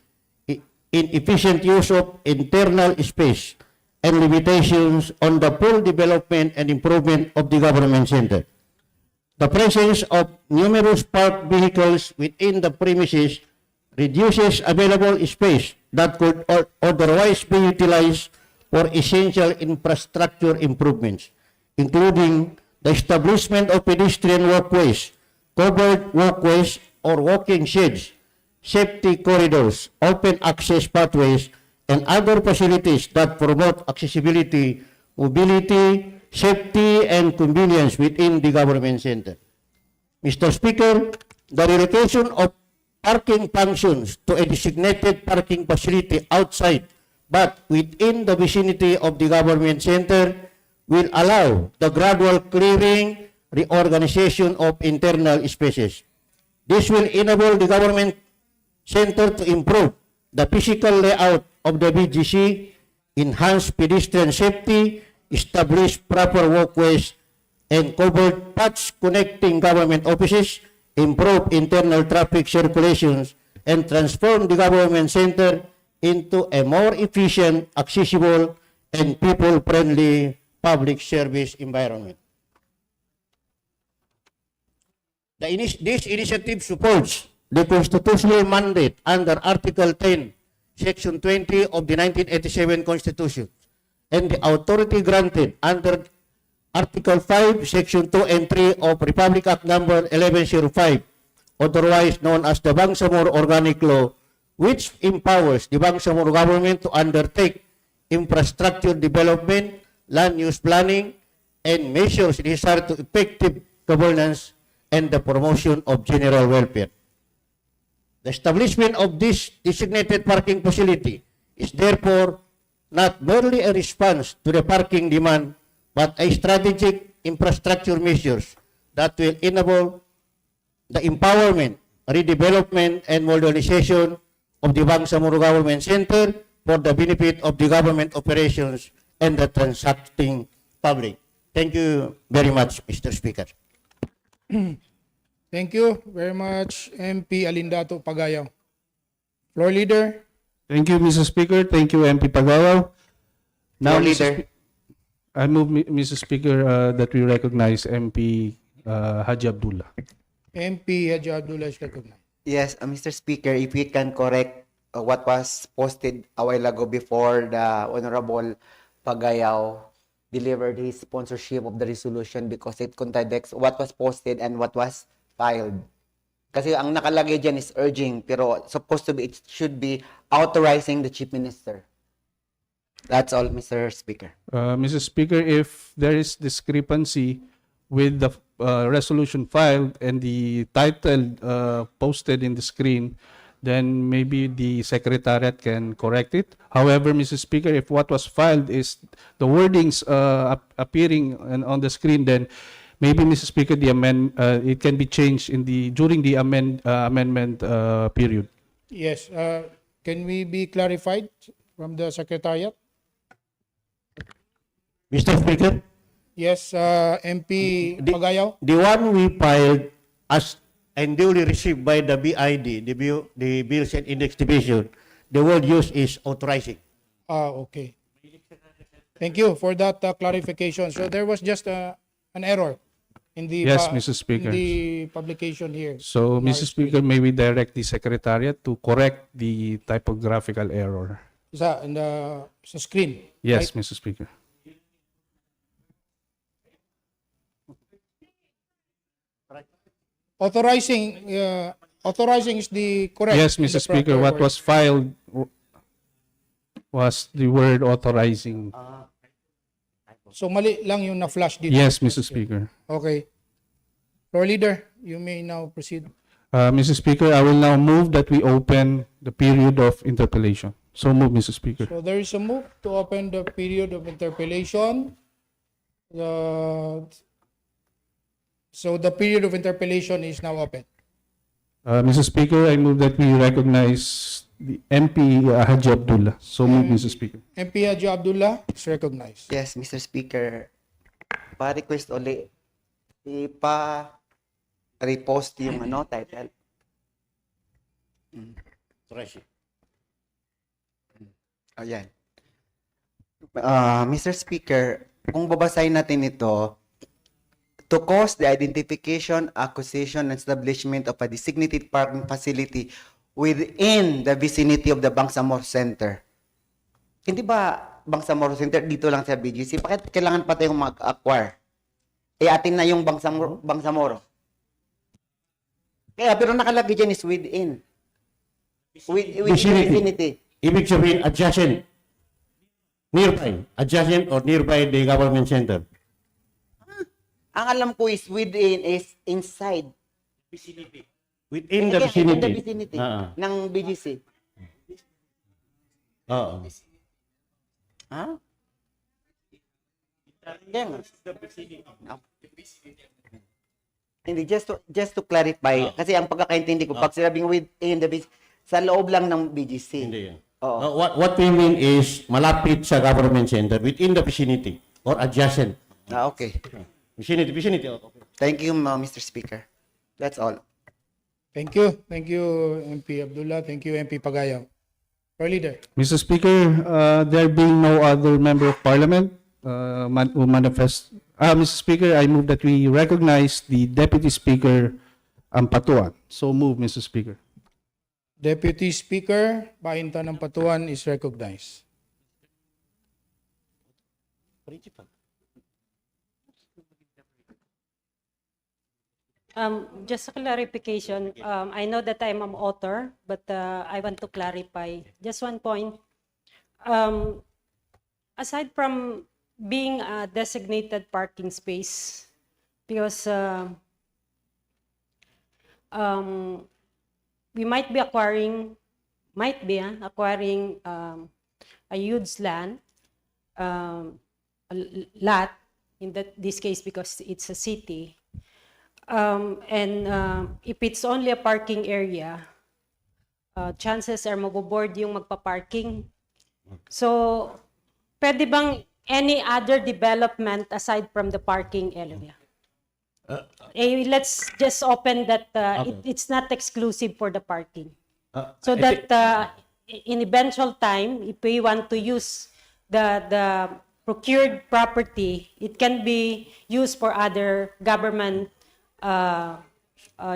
S16: inefficient use of internal space, and limitations on the full development and improvement of the government center. The presence of numerous parked vehicles within the premises reduces available space that could otherwise be utilized for essential infrastructure improvements, including the establishment of pedestrian walkways, covered walkways or walking sheds, safety corridors, open access pathways, and other facilities that promote accessibility, mobility, safety, and convenience within the government center. Mr. Speaker, the relocation of parking functions to a designated parking facility outside but within the vicinity of the government center will allow the gradual clearing, reorganization of internal spaces. This will enable the government center to improve the physical layout of the BGC, enhance pedestrian safety, establish proper walkways and covered paths connecting government offices, improve internal traffic circulations, and transform the government center into a more efficient, accessible, and people-friendly public service environment. This initiative supports the constitutional mandate under Article 10, Section 20 of the 1987 Constitution, and the authority granted under Article 5, Section 2 and 3 of Republic Act Number 1105, otherwise known as the Bangsamoro Organic Law, which empowers the Bangsamoro government to undertake infrastructure development, land use planning, and measures necessary to effective governance and the promotion of general welfare. The establishment of this designated parking facility is therefore not merely a response to the parking demand, but a strategic infrastructure measures that will enable the empowerment, redevelopment, and modernization of the Bangsamoro Government Center for the benefit of the government operations and the transacting public. Thank you very much, Mr. Speaker.
S14: Thank you very much, MP Alindato Pagayaw. Floor Leader.
S4: Thank you, Mr. Speaker. Thank you, MP Pagayaw. Now,
S9: Floor Leader.
S4: I move, Mr. Speaker, that we recognize MP Haji Abdullah.
S14: MP Haji Abdullah is recognized.
S9: Yes, Mr. Speaker, if we can correct what was posted a while ago before the Honorable Pagayaw delivered his sponsorship of the resolution because it contradicts what was posted and what was filed. Kasi ang nakalagay dyan is urging, pero supposed to be, it should be authorizing the Chief Minister. That's all, Mr. Speaker.
S4: Mr. Speaker, if there is discrepancy with the resolution filed and the title posted in the screen, then maybe the Secretariat can correct it. However, Mr. Speaker, if what was filed is the wordings appearing on the screen, then maybe, Mr. Speaker, the it can be changed in during the amendment period.
S14: Yes. Can we be clarified from the Secretariat?
S16: Mr. Speaker,
S14: Yes, MP Pagayaw.
S16: the one we filed as and duly received by the BID, the Bills and Index Division, the word used is authorizing.
S14: Okay. Thank you for that clarification. So there was just an error in the
S4: Yes, Mr. Speaker.
S14: in the publication here.
S4: So, Mr. Speaker, may we direct the Secretariat to correct the typographical error?
S14: Sa screen.
S4: Yes,
S14: right?
S4: Mr. Speaker.
S14: Authorizing is the correct.
S4: Yes,
S14: in
S4: Mr.
S14: the
S4: Speaker,
S14: proper
S4: what
S14: word.
S4: was filed was the word authorizing.
S14: So mali lang yung na-flash dito.
S4: Yes, Mr. Speaker.
S14: Okay. Floor Leader, you may now proceed.
S4: Mr. Speaker, I will now move that we open the period of interpellation. So move, Mr. Speaker.
S14: So there is a move to open the period of interpellation. So the period of interpellation is now open.
S4: Mr. Speaker, I move that we recognize the MP Haji Abdullah. So move, Mr. Speaker.
S14: MP Haji Abdullah is recognized.
S9: Yes, Mr. Speaker. Pa-request ulit. Ipa-repost yung title. Ayan. Mr. Speaker, kung babasahin natin ito, to cause the identification, acquisition, and establishment of a designated parking facility within the vicinity of the Bangsamoro Center. Hindi ba Bangsamoro Center dito lang sa BGC? Bakit kailangan pa tayong mag-acquire? Atin na yung Bangsamoro. Kaya, pero nakalagay dyan is within. Within the vicinity.
S16: Ibig sabihin, adjacent. Nearby. Adjacent or nearby the government center.
S9: Ang alam ko is within, is inside.
S16: Within the
S9: Again, in the
S16: vicinity.
S9: vicinity
S16: Ah,
S9: ng BGC.
S16: Oo.
S9: Ha? Kaya nga. Hindi, just to clarify, kasi ang pagkakaintindi ko, pag sinabing within the BGC, sa loob lang ng BGC.
S16: Hindi yan.
S9: Oo.
S16: What we mean is malapit sa government center within the vicinity or adjacent.
S9: Okay.
S16: Vicinity. Okay.
S9: Thank you, Mr. Speaker. That's all.
S14: Thank you. Thank you, MP Abdullah. Thank you, MP Pagayaw. Floor Leader.
S4: Mr. Speaker, there being no other member of parliament who manifest, Mr. Speaker, I move that we recognize the Deputy Speaker Ampatuan. So move, Mr. Speaker.
S14: Deputy Speaker Bainta ng Patuan is recognized.
S17: Just a clarification. I know that I'm an author, but I want to clarify just one point. Aside from being a designated parking space, because we might be acquiring a huge land, a lot in this case because it's a city. If it's only a parking area, chances are maboboard yung magpa-parking. So, pwede bang any other development aside from the parking area? Let's just open that it's not exclusive for the parking. So that in eventual time, if we want to use the procured property, it can be used for other government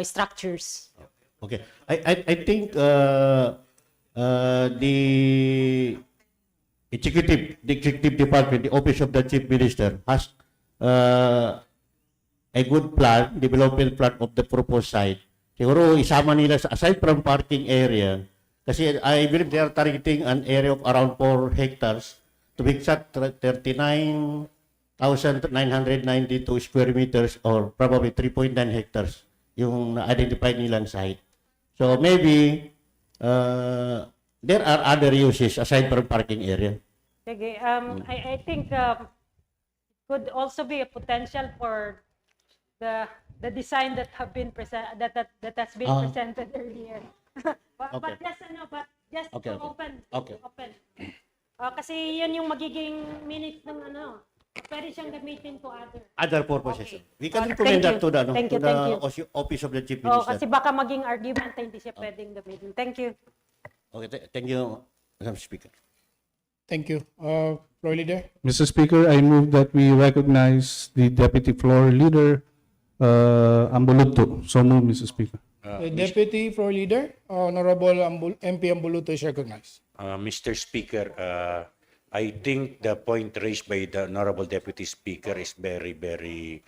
S17: structures.
S16: Okay. I think the executive department, the office of the chief minister, has a good plan, development plan of the proposed site. Siguro isama nila sa aside from parking area, kasi I believe they are targeting an area of around 4 hectares, to be exact 39,992 square meters or probably 3.9 hectares yung na-identify nilang site. So maybe there are other uses aside from parking area.
S17: Okay, I think could also be a potential for the design that have been that has been presented earlier. But just
S16: Okay.
S17: to open.
S16: Okay.
S17: Open. Kasi yun yung magiging minutes ng pwede siyang gamitin to
S16: Other purposes.
S17: Okay.
S16: We can
S17: Thank
S16: recommend that
S17: you.
S16: to the,
S17: Thank you.
S16: office of the chief
S17: Oh,
S16: minister.
S17: kasi baka maging argument na hindi siya pwedeng gamitin. Thank you.
S16: Okay, thank you, Madam Speaker.
S14: Thank you. Floor Leader.
S4: Mr. Speaker, I move that we recognize the Deputy Floor Leader Ambuluto. So move, Mr. Speaker.
S14: The Deputy Floor Leader, Honorable MP Ambuluto is recognized.
S18: Mr. Speaker, I think the point raised by the Honorable Deputy Speaker is very, very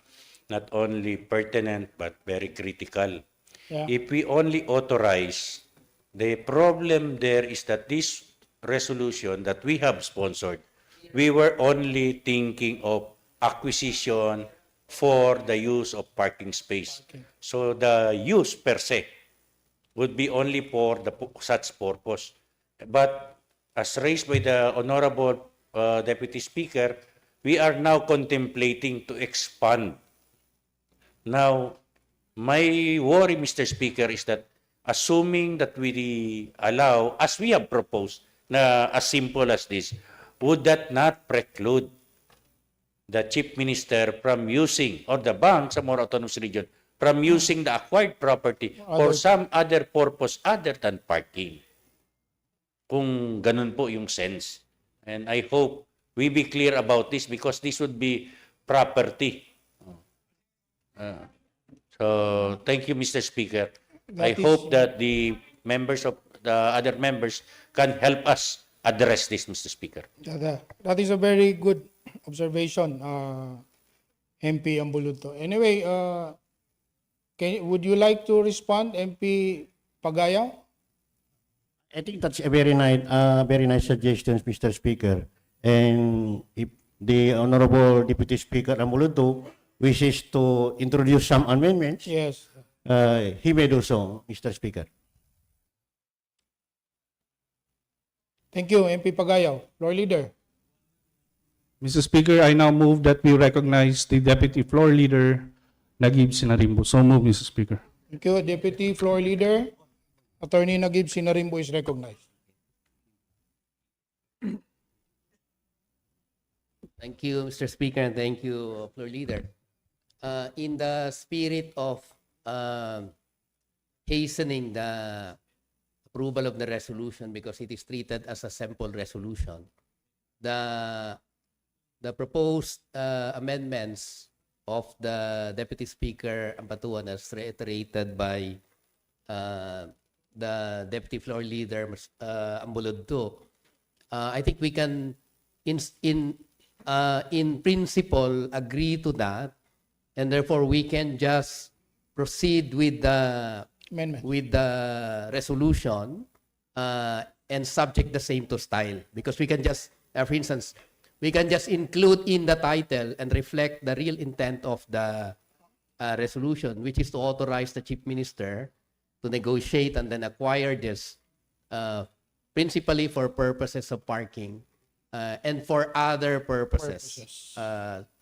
S18: not only pertinent but very critical.
S14: Yeah.
S18: If we only authorize, the problem there is that this resolution that we have sponsored, we were only thinking of acquisition for the use of parking space.
S14: Okay.
S18: So the use per se would be only for such purpose. But as raised by the Honorable Deputy Speaker, we are now contemplating to expand. Now, my worry, Mr. Speaker, is that assuming that we allow, as we have proposed, na as simple as this, would that not preclude the Chief Minister from using, or the Bangsamoro Autonomous Region, from using the acquired property for some other purpose other than parking? Kung ganun po yung sense. And I hope we be clear about this because this would be property. So, thank you, Mr. Speaker. I hope that the members of the other members can help us address this, Mr. Speaker.
S14: That is a very good observation, MP Ambuluto. Anyway, would you like to respond, MP Pagayaw?
S16: I think that's a very nice suggestion, Mr. Speaker. And if the Honorable Deputy Speaker Amuluto wishes to introduce some amendments,
S14: Yes.
S16: he may do so, Mr. Speaker.
S14: Thank you, MP Pagayaw. Floor Leader.
S4: Mr. Speaker, I now move that we recognize the Deputy Floor Leader, Nagib Sinarimbo. So move, Mr. Speaker.
S14: Thank you, Deputy Floor Leader. Attorney Nagib Sinarimbo is recognized.
S19: Thank you, Mr. Speaker, and thank you, Floor Leader. In the spirit of hastening the approval of the resolution because it is treated as a simple resolution, the proposed amendments of the Deputy Speaker Ampatuan as reiterated by the Deputy Floor Leader Ambulodto, I think we can in principle agree to that, and therefore we can just proceed with the
S14: Amendment.
S19: with the resolution and subject the same to style, because we can just for instance we can just include in the title and reflect the real intent of the resolution, which is to authorize the Chief Minister to negotiate and then acquire this principally for purposes of parking and for other purposes.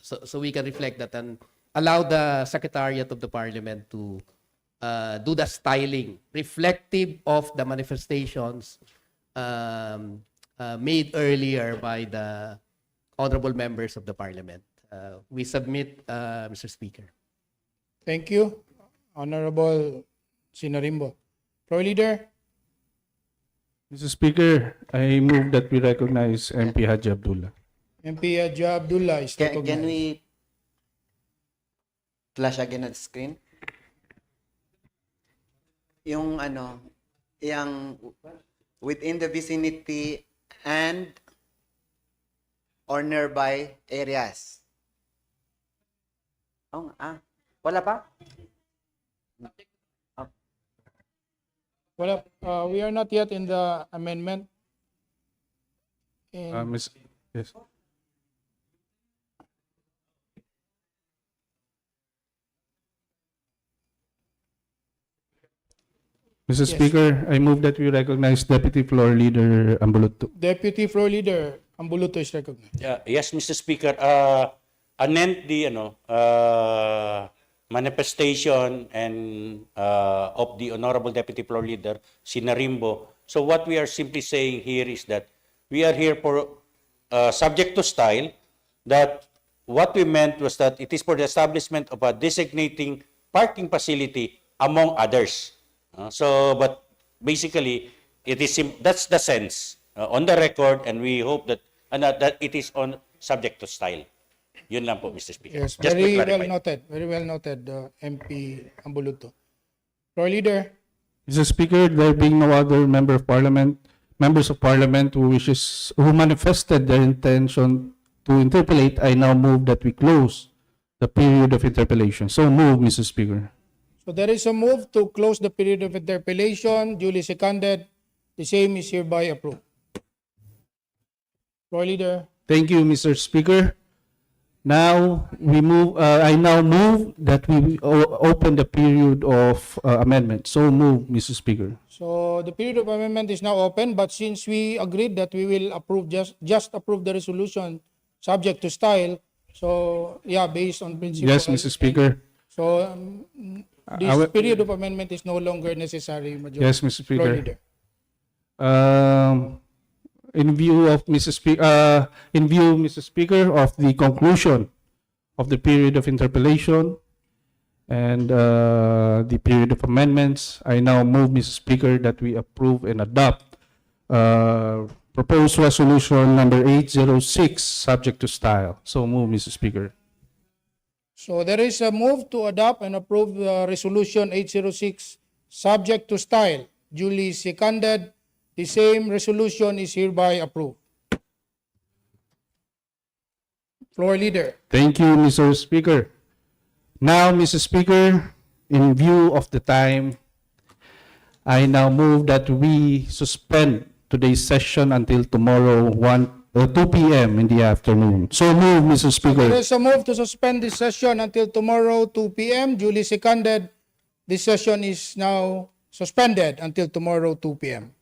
S19: So we can reflect that and allow the Secretariat of the Parliament to do the styling reflective of the manifestations made earlier by the honorable members of the Parliament. We submit, Mr. Speaker.
S14: Thank you, Honorable Sinarimbo. Floor Leader.
S4: Mr. Speaker, I move that we recognize MP Haji Abdullah.
S14: MP Haji Abdullah is recognized.
S9: Can we flash again on the screen? Yung ano, yung within the vicinity and or nearby areas. Oh, wala pa?
S14: Well, we are not yet in the amendment.
S4: Yes. Mr. Speaker, I move that we recognize Deputy Floor Leader Ambuluto.
S14: Deputy Floor Leader Ambuluto is recognized.
S18: Yes, Mr. Speaker. Anent the manifestation and of the Honorable Deputy Floor Leader Sinarimbo. So what we are simply saying here is that we are here for subject to style, that what we meant was that it is for the establishment of a designating parking facility among others. But basically, it is that's the sense on the record, and we hope that that it is on subject to style. Yun lang po, Mr. Speaker.
S14: Yes,
S18: Just to
S14: very well
S18: clarify.
S14: noted. Very well noted, MP Ambuluto. Floor Leader.
S4: Mr. Speaker, there being no other members of Parliament who manifested their intention to interpolate, I now move that we close the period of interpellation. So move, Mr. Speaker.
S14: So there is a move to close the period of interpellation. Duly seconded. The same is hereby approved. Floor Leader.
S4: Thank you, Mr. Speaker. Now we move. I now move that we open the period of amendment. So move, Mr. Speaker.
S14: So the period of amendment is now open, but since we agreed that we will approve just approve the resolution subject to style, so yeah, based on principle.
S4: Yes, Mr. Speaker.
S14: So this period of amendment is no longer necessary. Majority.
S4: Yes, Mr.
S14: Floor
S4: Speaker.
S14: Leader.
S4: In view, Mr. Speaker, of the conclusion of the period of interpellation and the period of amendments, I now move, Mr. Speaker, that we approve and adopt proposed resolution number 806, subject to style. So move, Mr. Speaker.
S14: So there is a move to adopt and approve resolution 806 subject to style. Duly seconded. the same resolution is hereby approved. Floor Leader.
S4: Thank you, Mr. Speaker. Now, Mr. Speaker, in view of the time, I now move that we suspend today's session until tomorrow 2 p.m. in the afternoon. So move, Mr.
S14: There
S4: Speaker.
S14: is a move to suspend this session until tomorrow 2 p.m. Duly seconded. This session is now suspended until tomorrow 2 p.m.